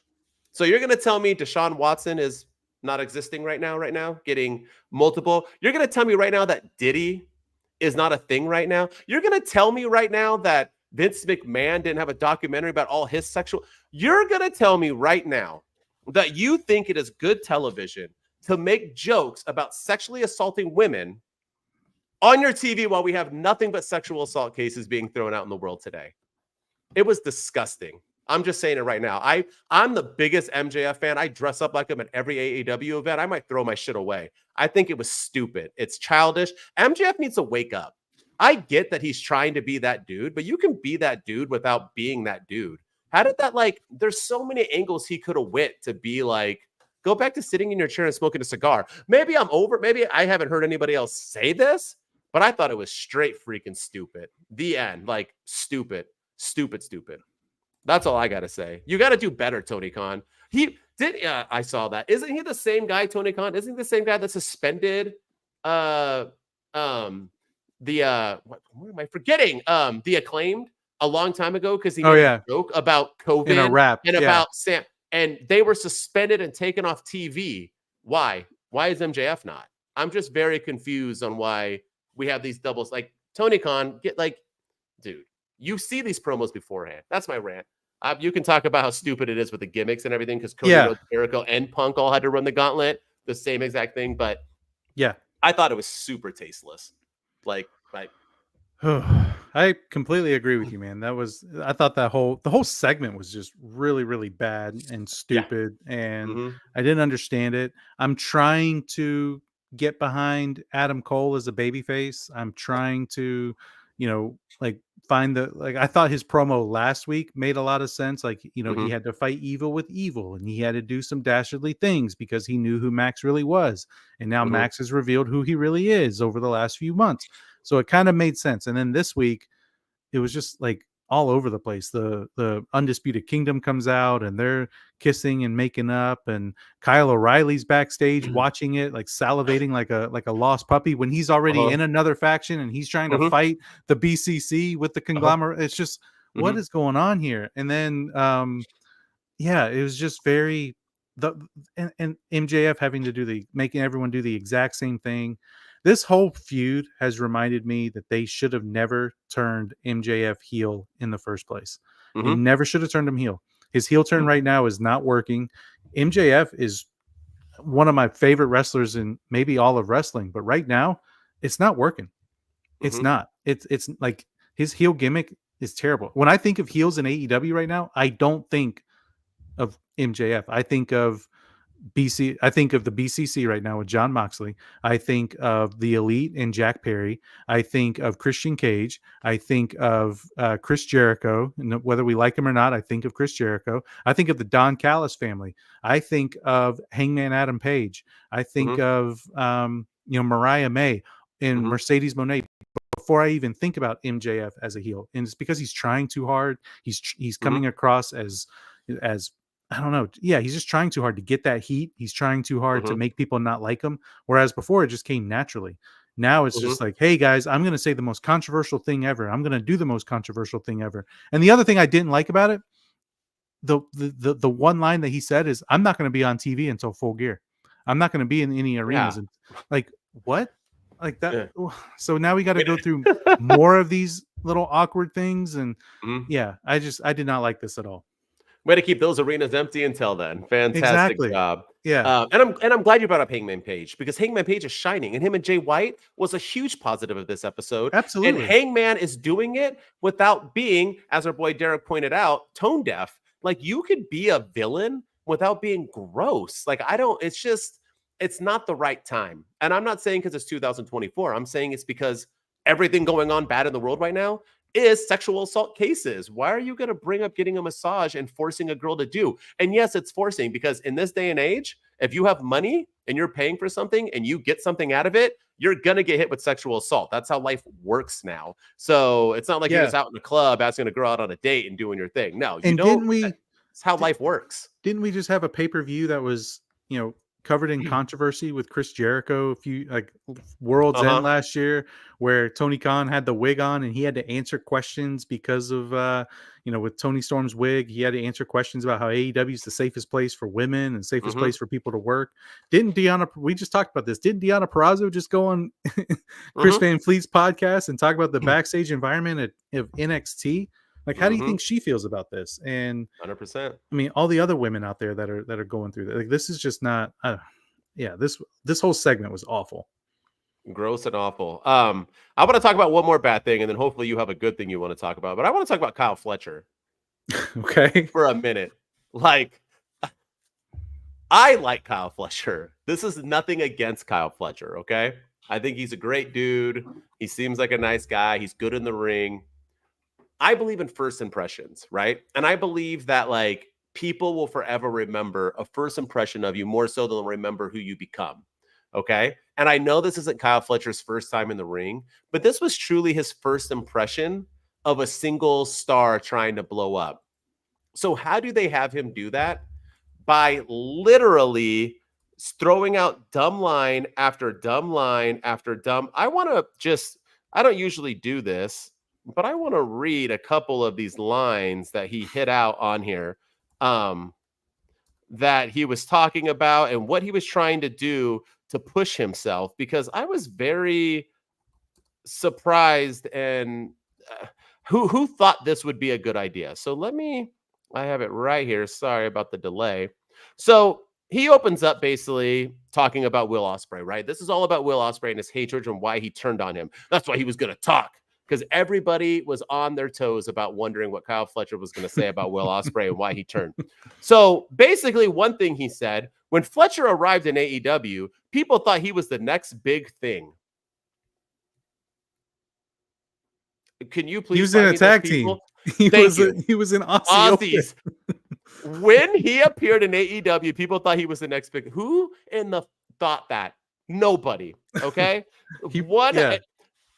So you're going to tell me Deshaun Watson is not existing right now, getting multiple. You're going to tell me right now that Diddy is not a thing right now. You're going to tell me right now that Vince McMahon didn't have a documentary about all his sexual. You're going to tell me right now that you think it is good television to make jokes about sexually assaulting women on your TV while we have nothing but sexual assault cases being thrown out in the world today. It was disgusting. I'm just saying it right now. I'm the biggest MJF fan. I dress up like him at every AEW event. I might throw my shit away. I think it was stupid. It's childish. MJF needs to wake up. I get that he's trying to be that dude, but you can be that dude without being that dude. How did that, like, there's so many angles he could have went to be like, go back to sitting in your chair and smoking a cigar. Maybe I'm over. Maybe I haven't heard anybody else say this, but I thought it was straight freaking stupid. The end. Like, stupid. That's all I got to say. You got to do better, Tony Khan. He did. I saw that. Isn't he the same guy, Tony Khan? Isn't he the same guy that suspended what am I forgetting? The Acclaimed a long time ago because he made a joke about COVID in a rap and about Sam, and they were suspended and taken off TV. Why? Why is MJF not? I'm just very confused on why we have these doubles. Like, Tony Khan, dude. You see these promos beforehand. That's my rant. You can talk about how stupid it is with the gimmicks and everything because Cody, Jericho, and Punk all had to run the gauntlet. The same exact thing. But yeah, I thought it was super tasteless. Like I completely agree with you, man. I thought the whole segment was just really, really bad and stupid. And I didn't understand it. I'm trying to get behind Adam Cole as a babyface. I'm trying to, find I thought his promo last week made a lot of sense. Like, he had to fight evil with evil and he had to do some dastardly things because he knew who Max really was. And now Max has revealed who he really is over the last few months. So it kind of made sense. And then this week it was just like all over the place. The Undisputed Kingdom comes out and they're kissing and making up, and Kyle O'Reilly's backstage watching it, like salivating like a lost puppy when he's already in another faction and he's trying to fight the BCC with the conglomerate. It's just what is going on here? And then it was just very and MJF having to making everyone do the exact same thing. This whole feud has reminded me that they should have never turned MJF heel in the first place. They never should have turned him heel. His heel turn right now is not working. MJF is one of my favorite wrestlers in maybe all of wrestling, but right now it's not working. It's not. It's like his heel gimmick is terrible. When I think of heels in AEW right now, I don't think of MJF. I think of I think of the BCC right now with John Moxley. I think of the Elite and Jack Perry. I think of Christian Cage. I think of Chris Jericho. And whether we like him or not, I think of Chris Jericho. I think of the Don Callis family. I think of Hangman Adam Page. I think of Mariah May and Mercedes Moné before I even think about MJF as a heel. And it's because he's trying too hard. He's coming across as I don't know. Yeah, he's just trying too hard to get that heat. He's trying too hard to make people not like him. Whereas before, it just came naturally. Now it's just like, hey, guys, I'm going to say the most controversial thing ever. I'm going to do the most controversial thing ever. And the other thing I didn't like about it, the one line that he said is, I'm not going to be on TV until Full Gear. I'm not going to be in any arenas. And like, what? Like that. Yeah. So now we got to go through more of these little awkward things. And I did not like this at all. Way to keep those arenas empty until then. Fantastic job. Yeah. And I'm glad you brought up Hangman Page, because Hangman Page is shining, and him and Jay White was a huge positive of this episode. Absolutely. And Hangman is doing it without being, as our boy Derek pointed out, tone deaf. Like, you could be a villain without being gross. Like, it's not the right time. And I'm not saying because it's 2024. I'm saying it's because everything going on bad in the world right now is sexual assault cases. Why are you going to bring up getting a massage and forcing a girl to do? And yes, it's forcing, because in this day and age, if you have money and you're paying for something and you get something out of it, you're going to get hit with sexual assault. That's how life works now. So it's not like you're just out in a club asking a girl out on a date and doing your thing. No, you don't. That's how life works. Didn't we just have a pay-per-view that was, covered in controversy with Chris Jericho World's End last year, where Tony Khan had the wig on and he had to answer questions because of with Tony Storm's wig, he had to answer questions about how AEW is the safest place for women and safest place for people to work. We just talked about this, didn't Deonna Purrazzo just go on Chris Van Fleet's podcast and talk about the backstage environment of NXT? Like, how do you think she feels about this? And 100%. I mean, all the other women out there that are going through that. Like, this is just not. This whole segment was awful, gross and awful. I want to talk about one more bad thing, and then hopefully you have a good thing you want to talk about. But I want to talk about Kyle Fletcher. Okay, for a minute. Like, I like Kyle Fletcher. This is nothing against Kyle Fletcher. Okay, I think he's a great dude. He seems like a nice guy. He's good in the ring. I believe in first impressions, right? And I believe that, like, people will forever remember a first impression of you more so than they'll remember who you become, okay? And I know this isn't Kyle Fletcher's first time in the ring, but this was truly his first impression of a single star trying to blow up. So how do they have him do that? By literally throwing out dumb line after dumb line after dumb. I don't usually do this, but I want to read a couple of these lines that he hit out on here that he was talking about and what he was trying to do to push himself, because I was very surprised. And who thought this would be a good idea? So I have it right here. Sorry about the delay. So he opens up basically talking about Will Ospreay, right? This is all about Will Ospreay and his hatred and why he turned on him. That's why he was going to talk. Because everybody was on their toes about wondering what Kyle Fletcher was going to say about Will Ospreay and why he turned. So basically, one thing he said, when Fletcher arrived in AEW, people thought he was the next big thing. Can you please? He was in a tag team. He was in Aussies. When he appeared in AEW, people thought he was the next big. Who in the thought that? Nobody. Okay.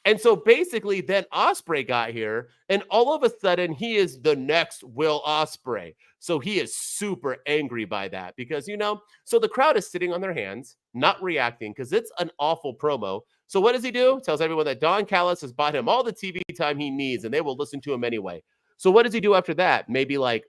And so basically then Ospreay got here, and all of a sudden he is the next Will Ospreay. So he is super angry by that because, so the crowd is sitting on their hands, not reacting because it's an awful promo. So what does he do? Tells everyone that Don Callis has bought him all the TV time he needs and they will listen to him anyway. So what does he do after that? Maybe like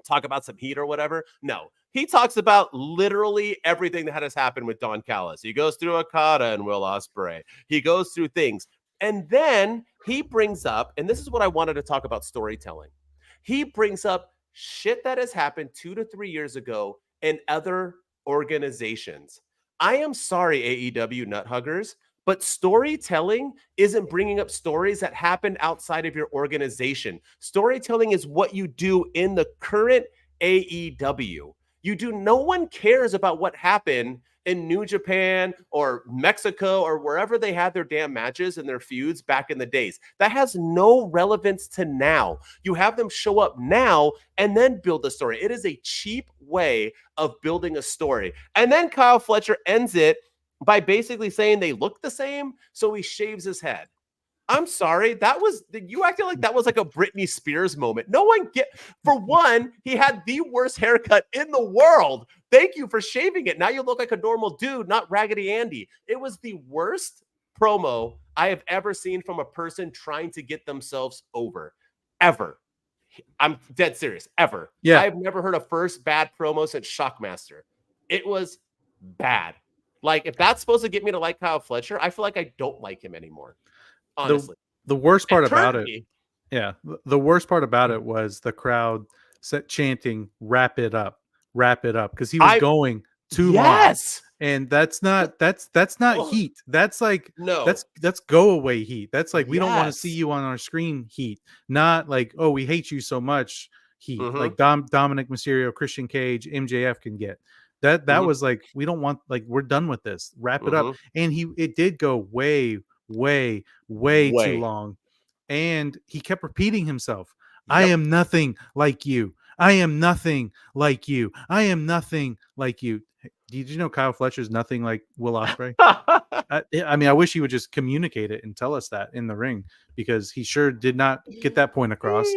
talk about some heat or whatever? No. He talks about literally everything that has happened with Don Callis. He goes through Okada and Will Ospreay. He goes through things. And then he brings up, and this is what I wanted to talk about storytelling. He brings up shit that has happened 2 to 3 years ago in other organizations. I am sorry, AEW nut huggers, but storytelling isn't bringing up stories that happened outside of your organization. Storytelling is what you do in the current AEW. No one cares about what happened in New Japan or Mexico or wherever they had their damn matches and their feuds back in the days. That has no relevance to now. You have them show up now and then build a story. It is a cheap way of building a story. And then Kyle Fletcher ends it by basically saying they look the same, so he shaves his head. I'm sorry. You acted like that was like a Britney Spears moment. No one for one, he had the worst haircut in the world. Thank you for shaving it. Now you look like a normal dude, not Raggedy Andy. It was the worst promo I have ever seen from a person trying to get themselves over. Ever. I'm dead serious. Ever. Yeah. I've never heard a first bad promo since Shockmaster. It was bad. Like, if that's supposed to get me to like Kyle Fletcher, I feel like I don't like him anymore. Honestly. The worst part about it. Me. Yeah. The worst part about it was the crowd chanting, wrap it up, because he was going too long. And that's not heat. That's like that's go away heat. That's like we don't want to see you on our screen heat. Not like, oh, we hate you so much heat. Like Dominic Mysterio, Christian Cage, MJF can get. That was like, we don't want, like, we're done with this. Wrap it up. And it did go way too long. And he kept repeating himself. Yep. I am nothing like you. I am nothing like you. I am nothing like you. Did you know Kyle Fletcher's nothing like Will Ospreay? I mean, I wish he would just communicate it and tell us that in the ring, because he sure did not get that point across.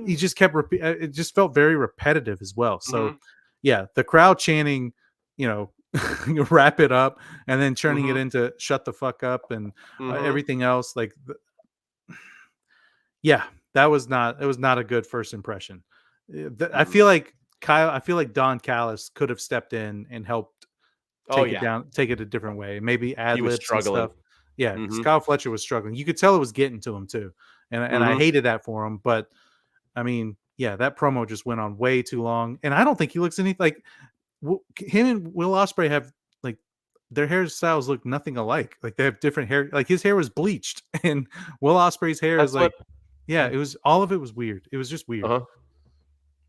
He just kept it just felt very repetitive as well. So yeah, the crowd chanting, wrap it up, and then turning it into shut the fuck up and everything else. Like, that was not a good first impression. I feel like Don Callis could have stepped in and helped take it a different way. Maybe ad-libs and stuff. Yeah, because Kyle Fletcher was struggling. You could tell it was getting to him too. And I hated that for him. But I mean, yeah, that promo just went on way too long. And I don't think he looks anything like him and Will Ospreay have, like, their hairstyles look nothing alike. Like, they have different hair. Like, his hair was bleached and Will Ospreay's hair is like, it was, all of it was weird. It was just weird.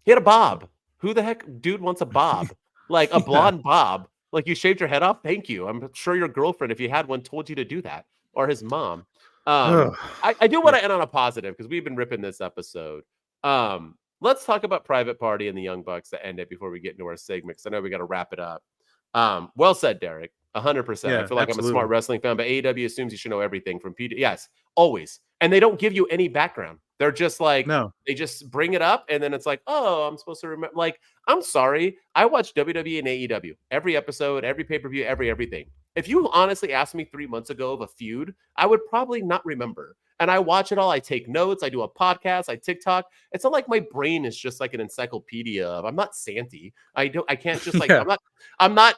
He had a bob. Who the heck dude wants a bob? Like a blonde bob. Like, you shaved your head off? Thank you. I'm sure your girlfriend, if you had one, told you to do that. Or his mom. I do want to end on a positive, because we've been ripping this episode. Let's talk about Private Party and the Young Bucks to end it before we get into our segments. I know we got to wrap it up. Well said, Derek. 100%. Yeah, I feel like absolutely. I'm a smart wrestling fan, but AEW assumes you should know everything from PD. Yes, always. And they don't give you any background. They're just like, they just bring it up, and then it's like, oh, I'm supposed to remember. Like, I'm sorry. I watch WWE and AEW every episode, every pay-per-view, everything. If you honestly asked me 3 months ago of a feud, I would probably not remember. And I watch it all. I take notes. I do a podcast. I TikTok. It's not like my brain is just like an encyclopedia of. I'm not Santi. I can't just like. I'm not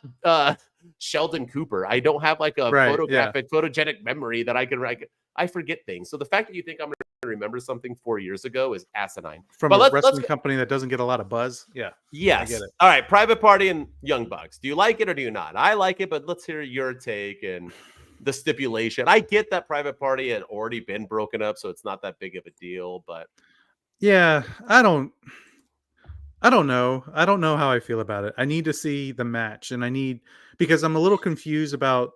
Sheldon Cooper. I don't have like a photogenic memory that I forget things. So the fact that you think I'm going to remember something 4 years ago is asinine. From a wrestling company that doesn't get a lot of buzz. Yeah. Yes. I get it. All right. Private Party and Young Bucks. Do you like it or do you not? I like it, but let's hear your take and the stipulation. I get that Private Party had already been broken up, so it's not that big of a deal, but yeah, I don't know. I don't know how I feel about it. I need to see the match, and because I'm a little confused about,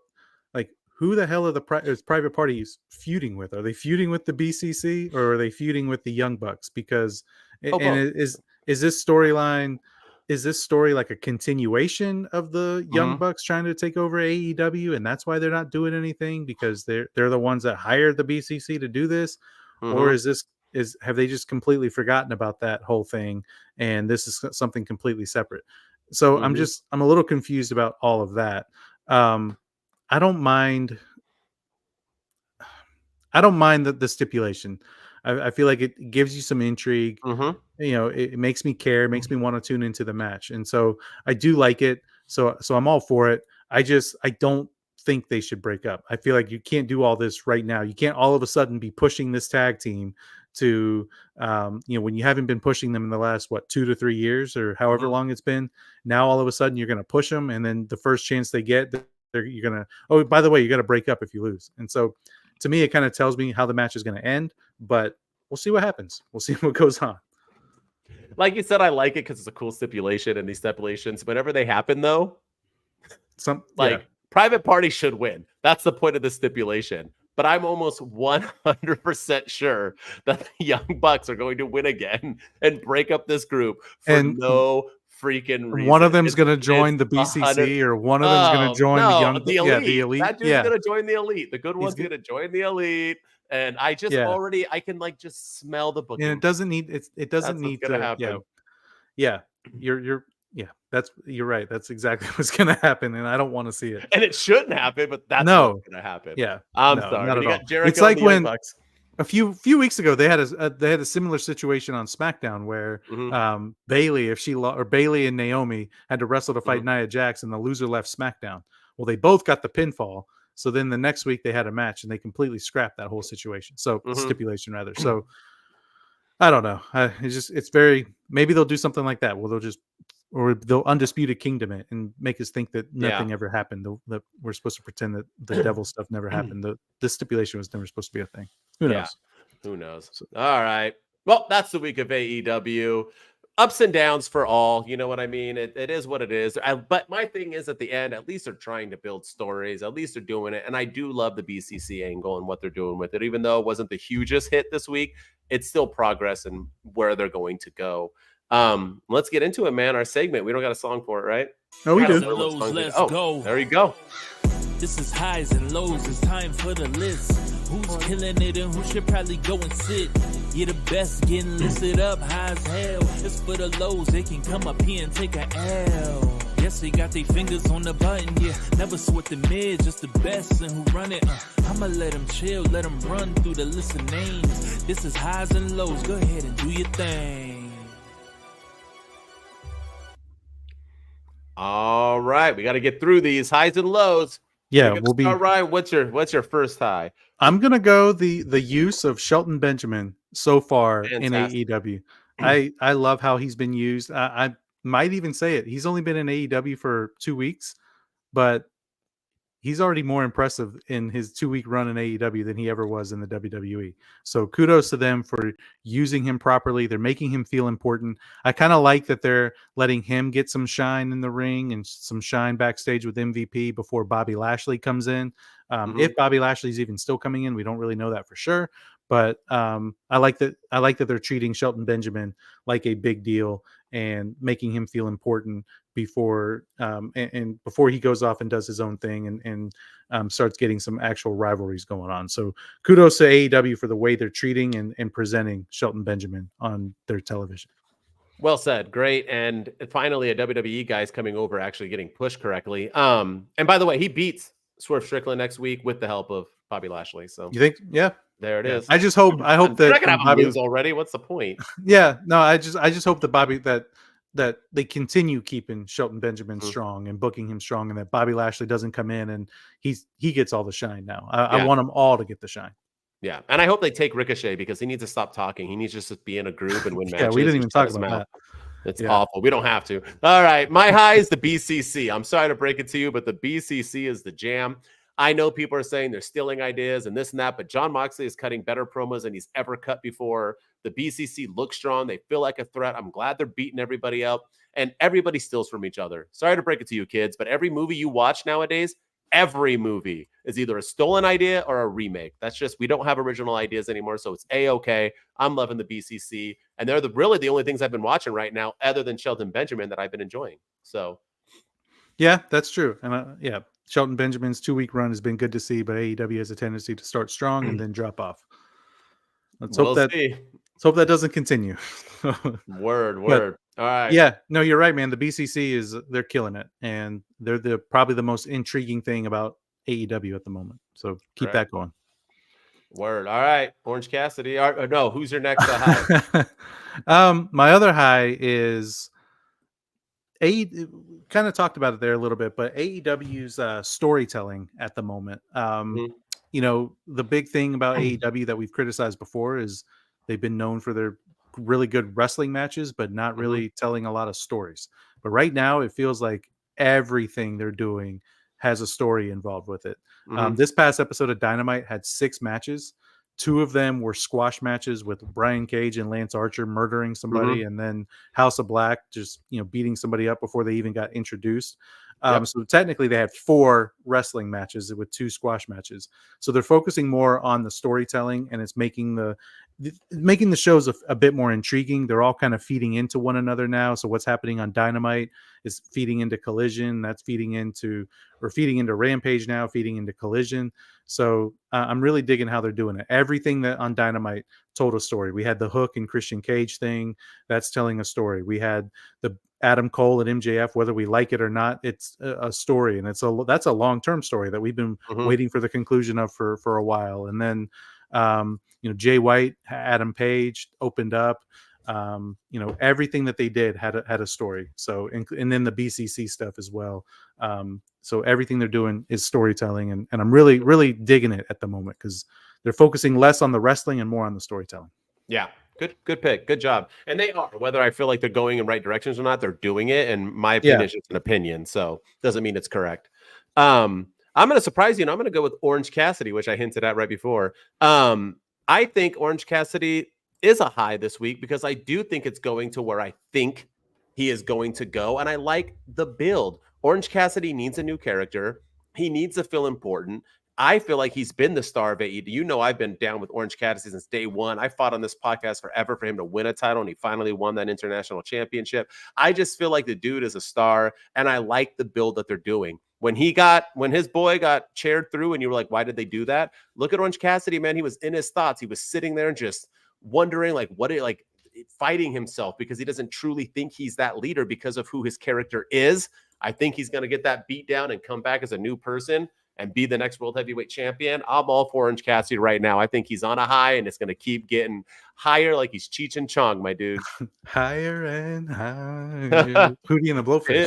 like, who the hell are the Private Parties feuding with? Are they feuding with the BCC or are they feuding with the Young Bucks? Because is this story like a continuation of the Young Bucks trying to take over AEW, and that's why they're not doing anything, because they're the ones that hired the BCC to do this? Or have they just completely forgotten about that whole thing and this is something completely separate? So I'm a little confused about all of that. I don't mind the stipulation. I feel like it gives you some intrigue. It makes me care, makes me want to tune into the match. And so I do like it. So I'm all for it. I don't think they should break up. I feel like you can't do all this right now. You can't all of a sudden be pushing this tag team to when you haven't been pushing them in the last 2 to 3 years or however long it's been. Now all of a sudden you're going to push them, and then the first chance they get, you're going to, oh, by the way, you got to break up if you lose. And so to me, it kind of tells me how the match is going to end, but we'll see what happens. We'll see what goes on. Like you said, I like it because it's a cool stipulation, and these stipulations, whenever they happen, though, private party should win. That's the point of the stipulation. But I'm almost 100% sure that the Young Bucks are going to win again and break up this group for no freaking reason. One of them's going to join the BCC, or one of them's going to join the Elite. Yeah, the Elite. That dude's going to join the Elite. The good one's going to join the Elite. And I just I can just smell the booking. And it doesn't need to happen. Yeah. You're right. That's exactly what's going to happen, and I don't want to see it. And it shouldn't happen, but that's what's going to happen. Yeah, I'm sorry. Not at all. Jericho, it's like when a few weeks ago they had a similar situation on SmackDown where Bayley and Naomi had to wrestle to fight Nia Jax, and the loser left SmackDown. Well, they both got the pinfall. So then the next week they had a match, and they completely scrapped that whole situation. So stipulation rather. So I don't know. It's very, maybe they'll do something like that. Well, they'll undisputed kingdom it and make us think that nothing ever happened. That we're supposed to pretend that the devil stuff never happened. The stipulation was never supposed to be a thing. Who knows? Yeah. Who knows? All right. Well, that's the week of AEW. Ups and downs for all, you know what I mean? It is what it is. But my thing is, at the end, at least they're trying to build stories. At least they're doing it. And I do love the BCC angle and what they're doing with it. Even though it wasn't the hugest hit this week, it's still progress and where they're going to go. Let's get into it, man. Our segment. We don't got a song for it, right? No, we do. Let's go. There you go. This is highs and lows. It's time for the list. Who's killing it and who should probably go and sit? You're the best getting listed up high as hell. It's for the lows. They can come up here and take a L. Yes, they got their fingers on the button. Yeah, never sweat the mid, just the best and who run it. I'ma let them chill, let them run through the list of names. This is highs and lows. Go ahead and do your thing. All right, we got to get through these highs and lows. Yeah, we'll be. All right, what's your first high? I'm gonna go the use of Shelton Benjamin so far in AEW. I love how he's been used. I might even say it. He's only been in AEW for 2 weeks, but he's already more impressive in his 2-week run in AEW than he ever was in the WWE. So kudos to them for using him properly. They're making him feel important. I kind of like that they're letting him get some shine in the ring and some shine backstage with MVP before Bobby Lashley comes in. If Bobby Lashley's even still coming in, we don't really know that for sure. But I like that they're treating Shelton Benjamin like a big deal and making him feel important before and before he goes off and does his own thing and starts getting some actual rivalries going on. So kudos to AEW for the way they're treating and presenting Shelton Benjamin on their television. Well said. Great. And finally, a WWE guy's coming over, actually getting pushed correctly. And by the way, he beats Swerve Strickland next week with the help of Bobby Lashley. So you think, yeah, there it is. I hope that they're not gonna have Bobby lose already. What's the point? Yeah, no, I just hope that Bobby that they continue keeping Shelton Benjamin strong and booking him strong, and that Bobby Lashley doesn't come in and he gets all the shine now. I want them all to get the shine. Yeah, and I hope they take Ricochet because he needs to stop talking. He needs just to be in a group and win matches. Yeah, we didn't even talk about that. It's awful. We don't have to. All right, my high is the BCC. I'm sorry to break it to you, but the BCC is the jam. I know people are saying they're stealing ideas and this and that, but Jon Moxley is cutting better promos than he's ever cut before. The BCC looks strong. They feel like a threat. I'm glad they're beating everybody up, and everybody steals from each other. Sorry to break it to you, kids, but every movie you watch nowadays, every movie is either a stolen idea or a remake. That's just, we don't have original ideas anymore, so it's A-okay. I'm loving the BCC, and they're really the only things I've been watching right now other than Shelton Benjamin that I've been enjoying. So, yeah, that's true. And Shelton Benjamin's 2-week run has been good to see, but AEW has a tendency to start strong and then drop off. Let's hope that doesn't continue. Word. All right. Yeah, no, you're right, man. The BCC they're killing it, and they're probably the most intriguing thing about AEW at the moment. So keep that going. Word. All right, Orange Cassidy. No, who's your next high? My other high is kind of talked about it there a little bit, but AEW's storytelling at the moment. You know, the big thing about AEW that we've criticized before is They've been known for their really good wrestling matches, but not really telling a lot of stories. But right now, it feels like everything they're doing has a story involved with it. This past episode of Dynamite had 6 matches. 2 of them were squash matches with Brian Cage and Lance Archer murdering somebody, and then House of Black just beating somebody up before they even got introduced. So technically they had 4 wrestling matches with 2 squash matches. So they're focusing more on the storytelling, and it's making the shows a bit more intriguing. They're all kind of feeding into one another now. So what's happening on Dynamite is feeding into Collision. That's feeding into Rampage now, feeding into Collision. So I'm really digging how they're doing it. Everything that on Dynamite told a story. We had the Hook and Christian Cage thing. That's telling a story. We had the Adam Cole and MJF, whether we like it or not, it's a story, and that's a long-term story that we've been waiting for the conclusion of for a while. And then Jay White, Adam Page opened up. Everything that they did had a story. So and then the BCC stuff as well. So everything they're doing is storytelling, and I'm really, really digging it at the moment because they're focusing less on the wrestling and more on the storytelling. Yeah. Good pick. Good job. And they are, whether I feel like they're going in right directions or not, they're doing it. And my opinion is just an opinion. So doesn't mean it's correct. I'm going to surprise you, and I'm going to go with Orange Cassidy, which I hinted at right before. I think Orange Cassidy is a high this week because I do think it's going to where I think he is going to go. And I like the build. Orange Cassidy needs a new character. He needs to feel important. I feel like he's been the star of AEW. I've been down with Orange Cassidy since day one. I fought on this podcast forever for him to win a title, and he finally won that international championship. I just feel like the dude is a star, and I like the build that they're doing. When his boy got chaired through and you were like, why did they do that? Look at Orange Cassidy, man. He was in his thoughts. He was sitting there and just wondering fighting himself because he doesn't truly think he's that leader because of who his character is. I think he's going to get that beat down and come back as a new person and be the next world heavyweight champion. I'm all for Orange Cassidy right now. I think he's on a high, and it's going to keep getting higher like he's Cheech and Chong, my dude. Higher and higher. Hootie and the Blowfish.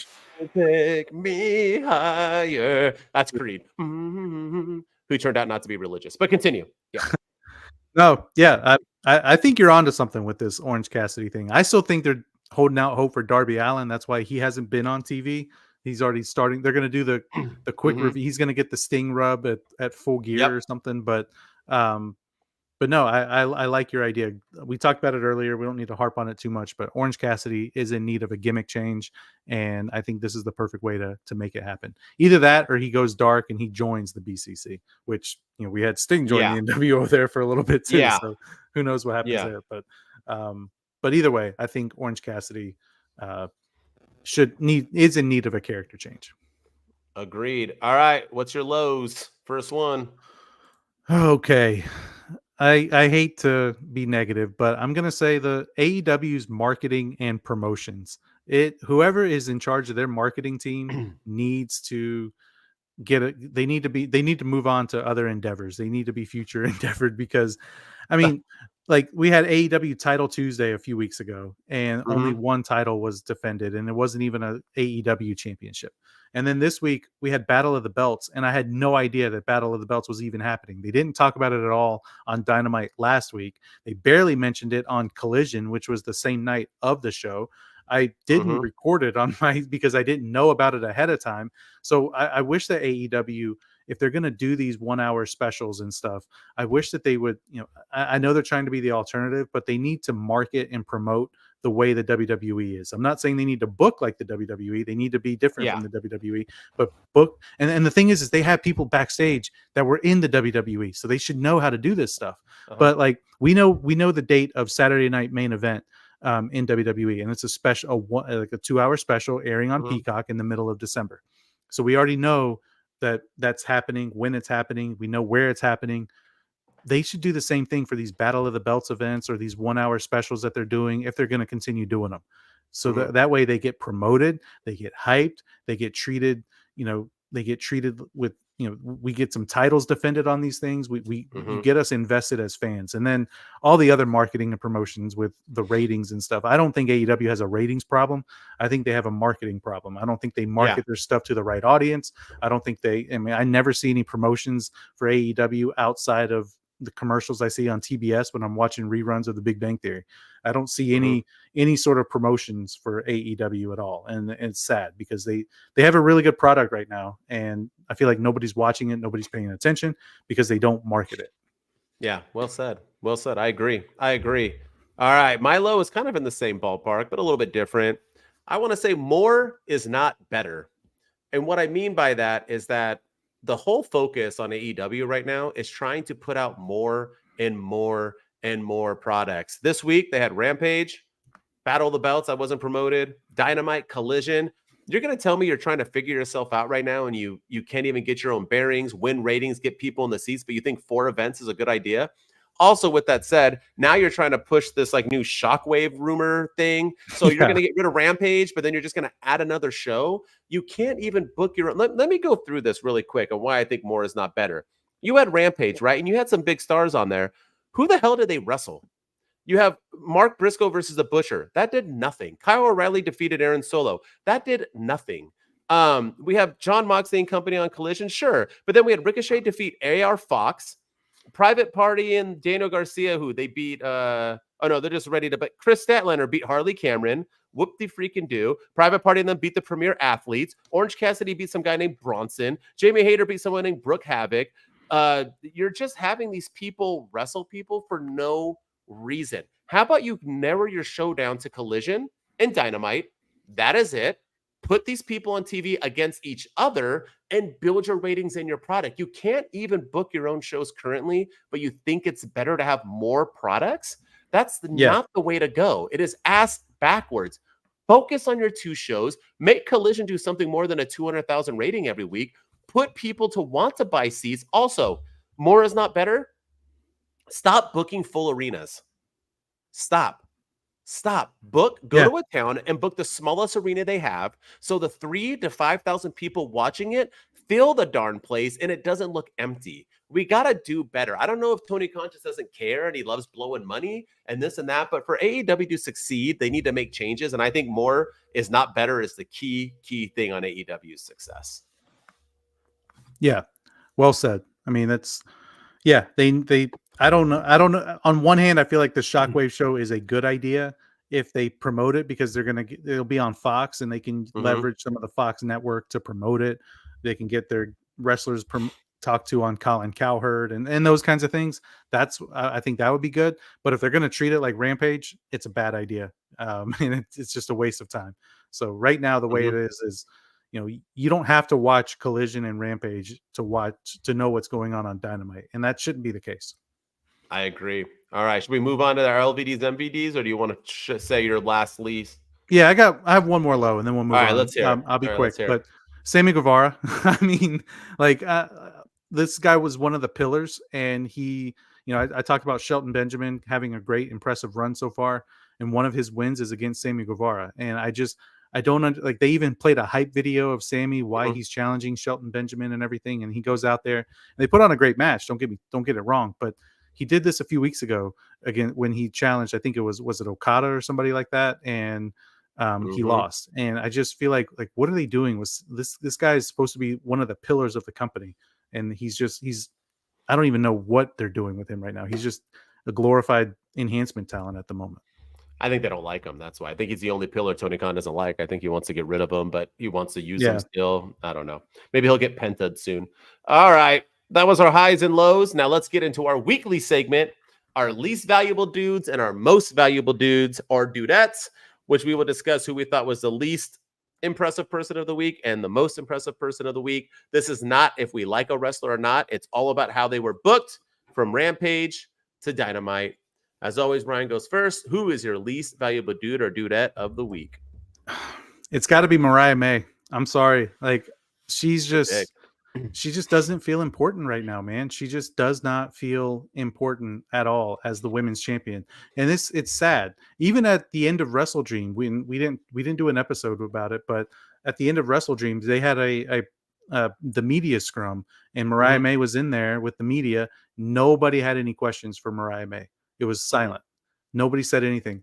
Take me higher. That's Creed. Who turned out not to be religious. But continue. Yeah. No, yeah. I think you're onto something with this Orange Cassidy thing. I still think they're holding out hope for Darby Allin. That's why he hasn't been on TV. He's already starting. They're going to do the quick review. He's going to get the Sting rub at Full Gear or something. But no, I like your idea. We talked about it earlier. We don't need to harp on it too much. But Orange Cassidy is in need of a gimmick change, and I think this is the perfect way to make it happen. Either that, or he goes dark and he joins the BCC, which we had Sting join the NWO there for a little bit too. Yeah. So who knows what happens there? But either way, I think Orange Cassidy is in need of a character change. Agreed. All right, what's your lows? First one. Okay, I hate to be negative, but I'm gonna say the AEW's marketing and promotions. Whoever is in charge of their marketing team needs to they need to move on to other endeavors. They need to be future endeavored because, I mean, like we had AEW Title Tuesday a few weeks ago, and only one title was defended, and it wasn't even a AEW championship. And then this week we had Battle of the Belts, and I had no idea that Battle of the Belts was even happening. They didn't talk about it at all on Dynamite last week. They barely mentioned it on Collision, which was the same night of the show. I didn't record it because I didn't know about it ahead of time. So I wish that AEW, if they're going to do these 1 hour specials and stuff, I wish that they would, I know they're trying to be the alternative, but they need to market and promote the way the WWE is. I'm not saying they need to book like the WWE. They need to be different from the WWE, but book. And the thing is they have people backstage that were in the WWE. So they should know how to do this stuff. But like, we know the date of Saturday Night Main Event in WWE, and it's a special, like a 2 hour special airing on Peacock in the middle of December. So we already know that's happening, when it's happening. We know where it's happening. They should do the same thing for these Battle of the Belts events or these 1 hour specials that they're doing if they're going to continue doing them. So that way they get promoted, they get hyped, they get treated, with, we get some titles defended on these things. You get us invested as fans. And then all the other marketing and promotions with the ratings and stuff. I don't think AEW has a ratings problem. I think they have a marketing problem. I don't think they market their stuff to the right audience. I don't think I never see any promotions for AEW outside of the commercials I see on TBS when I'm watching reruns of The Big Bang Theory. I don't see any sort of promotions for AEW at all, and it's sad because they have a really good product right now, and I feel like nobody's watching it, nobody's paying attention because they don't market it. Yeah, well said. Well said. I agree. All right, my low is kind of in the same ballpark, but a little bit different. I want to say more is not better. And what I mean by that is that the whole focus on AEW right now is trying to put out more and more and more products. This week, they had Rampage, Battle of the Belts, that wasn't promoted, Dynamite, Collision. You're going to tell me you're trying to figure yourself out right now and you can't even get your own bearings, win ratings, get people in the seats, but you think 4 events is a good idea? Also, with that said, now you're trying to push this like new shockwave rumor thing. So you're going to get rid of Rampage, but then you're just going to add another show. You can't even book your own. Let me go through this really quick and why I think more is not better. You had Rampage, right? And you had some big stars on there. Who the hell did they wrestle? You have Mark Briscoe versus the Butcher. That did nothing. Kyle O'Reilly defeated Aaron Solo. That did nothing. We have John Moxley and company on Collision. Sure. But then we had Ricochet defeat AR Fox. Private Party and Daniel Garcia, who they beat. They're just ready to. But Kris Statlander beat Harley Cameron. Whoop de freaking do. Private Party and then beat the Premier Athletes. Orange Cassidy beat some guy named Bronson. Jamie Hayter beat someone named Brooke Havoc. You're just having these people wrestle people for no reason. How about you narrow your show down to Collision and Dynamite? That is it. Put these people on TV against each other and build your ratings in your product. You can't even book your own shows currently, but you think it's better to have more products? That's not the way to go. It is ass backwards. Focus on your 2 shows. Make Collision do something more than a 200,000 rating every week. Put people to want to buy seats. Also, more is not better. Stop booking full arenas. Stop. Go to a town and book the smallest arena they have. So the 3,000 to 5,000 people watching it fill the darn place and it doesn't look empty. We got to do better. I don't know if Tony Khan just doesn't care and he loves blowing money and this and that, but for AEW to succeed, they need to make changes. And I think more is not better is the key thing on AEW's success. Yeah. Well said. I mean, I don't know. On one hand, I feel like the Shockwave show is a good idea if they promote it because it'll be on Fox and they can leverage some of the Fox network to promote it. They can get their wrestlers talked to on Colin Cowherd and those kinds of things. I think that would be good. But if they're going to treat it like Rampage, it's a bad idea. And it's just a waste of time. So right now, the way it is, you don't have to watch Collision and Rampage to know what's going on Dynamite. And that shouldn't be the case. I agree. All right. Should we move on to our LVDs, MVDs, or do you want to say your last least? Yeah, I have one more low and then we'll move on. All right, let's hear it. I'll be quick. But Sammy Guevara, I mean, this guy was one of the pillars and he, I talked about Shelton Benjamin having a great, impressive run so far. And one of his wins is against Sammy Guevara. And I don't they even played a hype video of Sammy, why he's challenging Shelton Benjamin and everything. And he goes out there and they put on a great match. Don't get it wrong. But he did this a few weeks ago again, when he challenged, I think was it Okada or somebody like that. And he lost. And I just feel like what are they doing with this guy is supposed to be one of the pillars of the company. And I don't even know what they're doing with him right now. He's just a glorified enhancement talent at the moment. I think they don't like him. That's why I think he's the only pillar Tony Khan doesn't like. I think he wants to get rid of him, but he wants to use him still. I don't know. Maybe he'll get penta'd soon. All right. That was our highs and lows. Now let's get into our weekly segment, our least valuable dudes and our most valuable dudes or dudettes, which we will discuss who we thought was the least impressive person of the week and the most impressive person of the week. This is not if we like a wrestler or not. It's all about how they were booked from Rampage to Dynamite. As always, Brian goes first. Who is your least valuable dude or dudette of the week? It's got to be Mariah May. I'm sorry. She just doesn't feel important right now, man. She just does not feel important at all as the women's champion. And it's sad. Even at the end of Wrestle Dream, we didn't do an episode about it, but at the end of Wrestle Dreams, they had the media scrum and Mariah May was in there with the media. Nobody had any questions for Mariah May. It was silent. Nobody said anything.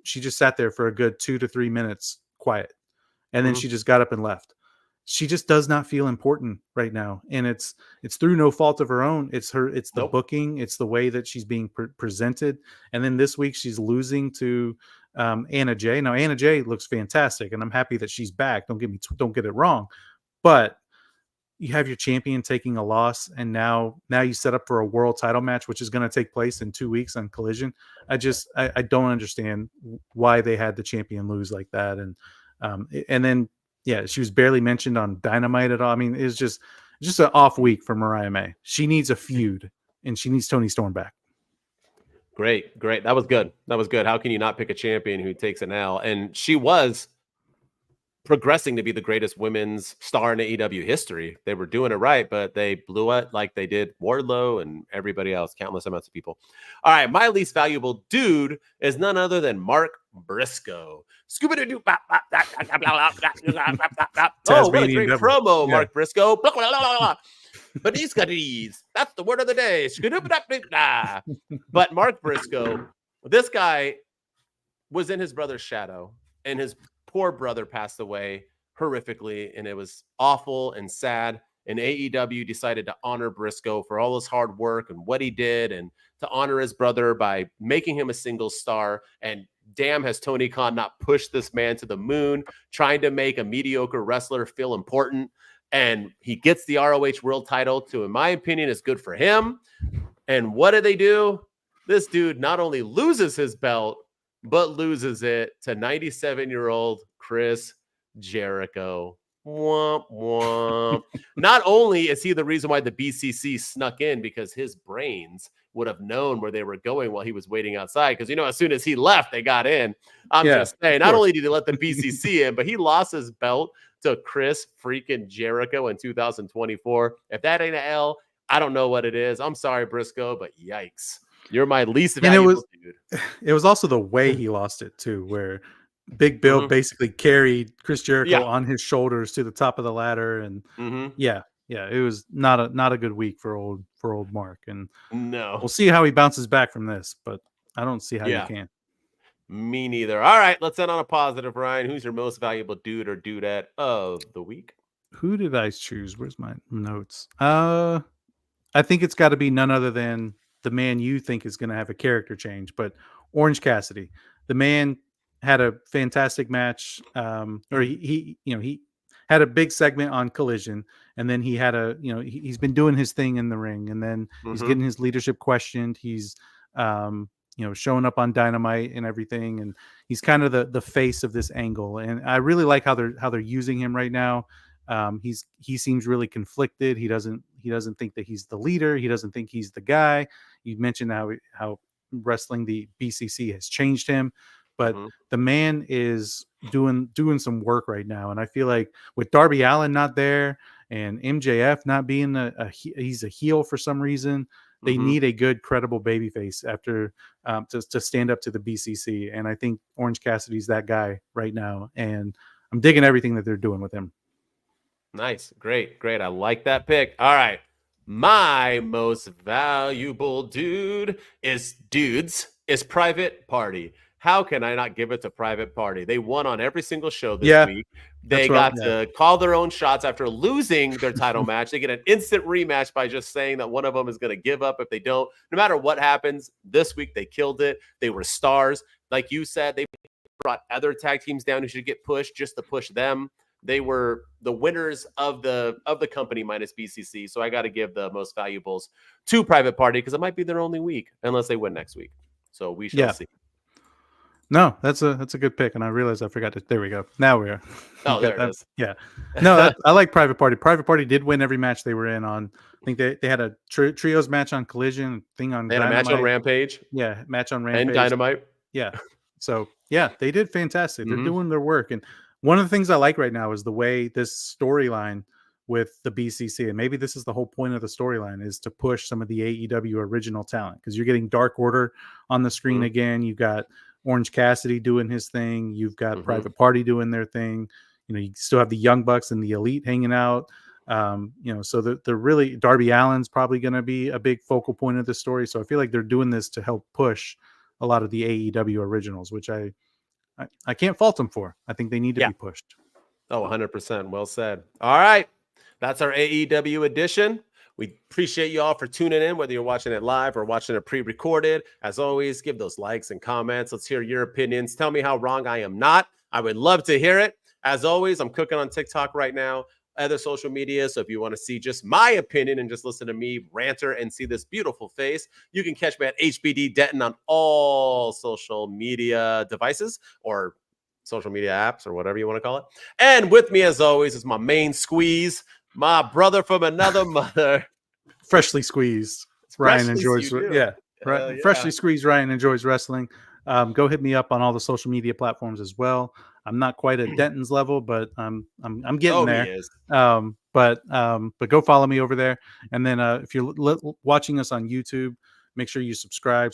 She just sat there for a good 2 to 3 minutes quiet. And then she just got up and left. she just does not feel important right now, and it's through no fault of her own. It's the Nope. booking, it's the way that she's being presented. And then this week she's losing to Anna Jay. Now Anna Jay looks fantastic, and I'm happy that she's back. Don't get it wrong, but you have your champion taking a loss, and now you set up for a world title match, which is going to take place in 2 weeks on Collision. I don't understand why they had the champion lose like that, and then. Yeah, she was barely mentioned on Dynamite at all. I mean, it's just an off week for Mariah May. She needs a feud, and she needs Toni Storm back. Great. That was good. How can you not pick a champion who takes an L? And she was progressing to be the greatest women's star in AEW history. They were doing it right, but they blew it like they did Wardlow and everybody else, countless amounts of people. All right, my least valuable dude is none other than Mark Briscoe. Oh, what a great promo, Mark Briscoe. But he's got these. That's the word of the day. But Mark Briscoe, this guy was in his brother's shadow, and his poor brother passed away horrifically, and it was awful and sad. And AEW decided to honor Briscoe for all his hard work and what he did, and to honor his brother by making him a single star. And damn, has Tony Khan not pushed this man to the moon, trying to make a mediocre wrestler feel important. And he gets the ROH world title, to, in my opinion, is good for him. And what do they do? This dude not only loses his belt, but loses it to 97-year-old Chris Jericho. Womp, womp. Not only is he the reason why the BCC snuck in, because his brains would have known where they were going while he was waiting outside. Because, as soon as he left, they got in. I'm just saying, not only did he let the BCC in, but he lost his belt to Chris freaking Jericho in 2024. If that ain't an L, I don't know what it is. I'm sorry, Briscoe, but yikes. You're my least valuable dude. It was also the way he lost it too, where Big Bill basically carried Chris Jericho on his shoulders to the top of the ladder, and it was not a good week for old Mark. And no, we'll see how he bounces back from this, but I don't see how you can. Me neither. All right, let's end on a positive. Ryan, who's your most valuable dude or dudette of the week? Who did I choose? Where's my notes? I think it's got to be none other than the man you think is going to have a character change, but Orange Cassidy. The man had a fantastic match, or he had a big segment on Collision, and then he had he's been doing his thing in the ring, and then he's getting his leadership questioned. He's showing up on Dynamite and everything, and he's kind of the face of this angle. And I really like how they're using him right now. He seems really conflicted. He doesn't think that he's the leader. He doesn't think he's the guy. You mentioned how wrestling the BCC has changed him, but the man is doing some work right now. And I feel like with Darby Allin not there and MJF not being he's a heel for some reason, they need a good, credible babyface after to stand up to the BCC. And I think Orange Cassidy's that guy right now. And I'm digging everything that they're doing with him. Nice. Great. I like that pick. All right. My most valuable dude is Private Party. How can I not give it to Private Party? They won on every single show this week. They got to call their own shots after losing their title match. They get an instant rematch by just saying that one of them is going to give up if they don't. No matter what happens, this week they killed it. They were stars. Like you said, they brought other tag teams down who should get pushed just to push them. They were the winners of the company minus BCC. So I got to give the most valuables to Private Party because it might be their only week unless they win next week. So we shall see. No, that's a good pick, and I realized I forgot to. There we go. Now we are. Oh, there it is. Yeah. No, I like Private Party. Private Party did win every match they were in on. I think they had a trios match on Collision, thing on. They had Dynamite. A match on Rampage. Yeah, match on Rampage and Dynamite. Yeah. So yeah, they did fantastic. They're doing their work, and one of the things I like right now is the way this storyline with the BCC, and maybe this is the whole point of the storyline, is to push some of the AEW original talent, because you're getting Dark Order on the screen again. You've got Orange Cassidy doing his thing. You've got Private Party doing their thing. You still have the Young Bucks and the Elite hanging out. So they're really, Darby Allin's probably going to be a big focal point of the story. So I feel like they're doing this to help push a lot of the AEW originals, which I can't fault them for. I think they need to be pushed. Oh, 100%. Well said. All right. That's our AEW edition. We appreciate you all for tuning in, whether you're watching it live or watching it pre-recorded. As always, give those likes and comments. Let's hear your opinions. Tell me how wrong I am not. I would love to hear it. As always, I'm cooking on TikTok right now, other social media. So if you want to see just my opinion and just listen to me ranter and see this beautiful face, you can catch me at HBD Denton on all social media devices or social media apps or whatever you want to call it. And with me, as always, is my main squeeze, my brother from another mother. Freshly squeezed. Ryan enjoys, freshly squeezed. Ryan enjoys wrestling. Go hit me up on all the social media platforms as well. I'm not quite at Denton's level, but I'm getting there. But go follow me over there. And then if you're watching us on YouTube, make sure you subscribe.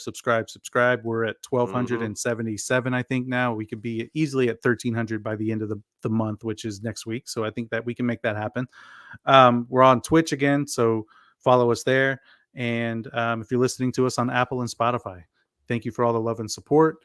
We're at 1,277, I think now. We could be easily at 1,300 by the end of the month, which is next week. So I think that we can make that happen. We're on Twitch again, so follow us there. And if you're listening to us on Apple and Spotify, thank you for all the love and support.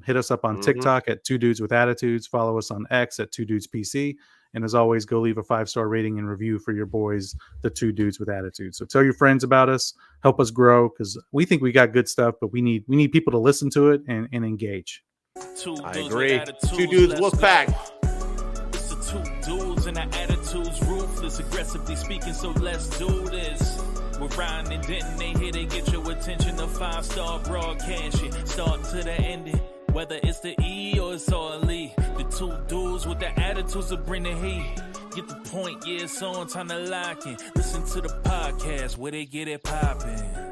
Hit us up on TikTok at 2 Dudes with Attitudes. Follow us on X at 2 Dudes PC. And as always, go leave a 5-star rating and review for your boys, the 2 Dudes with Attitudes. So tell your friends about us, help us grow, because we think we got good stuff, but we need people to listen to it and engage. I agree. 2 Dudes Wolfpack. It's the 2 dudes and the attitudes ruthless, aggressively speaking. So let's do this. We're Ryan and Denton. They here to get your attention. The 5-star broadcast shit, starting to the ending. Whether it's the E or it's all E, the 2 dudes with the attitudes that bring the heat. Get the point, yeah, it's on, time to lock in. Listen to the podcast where they get it poppin'.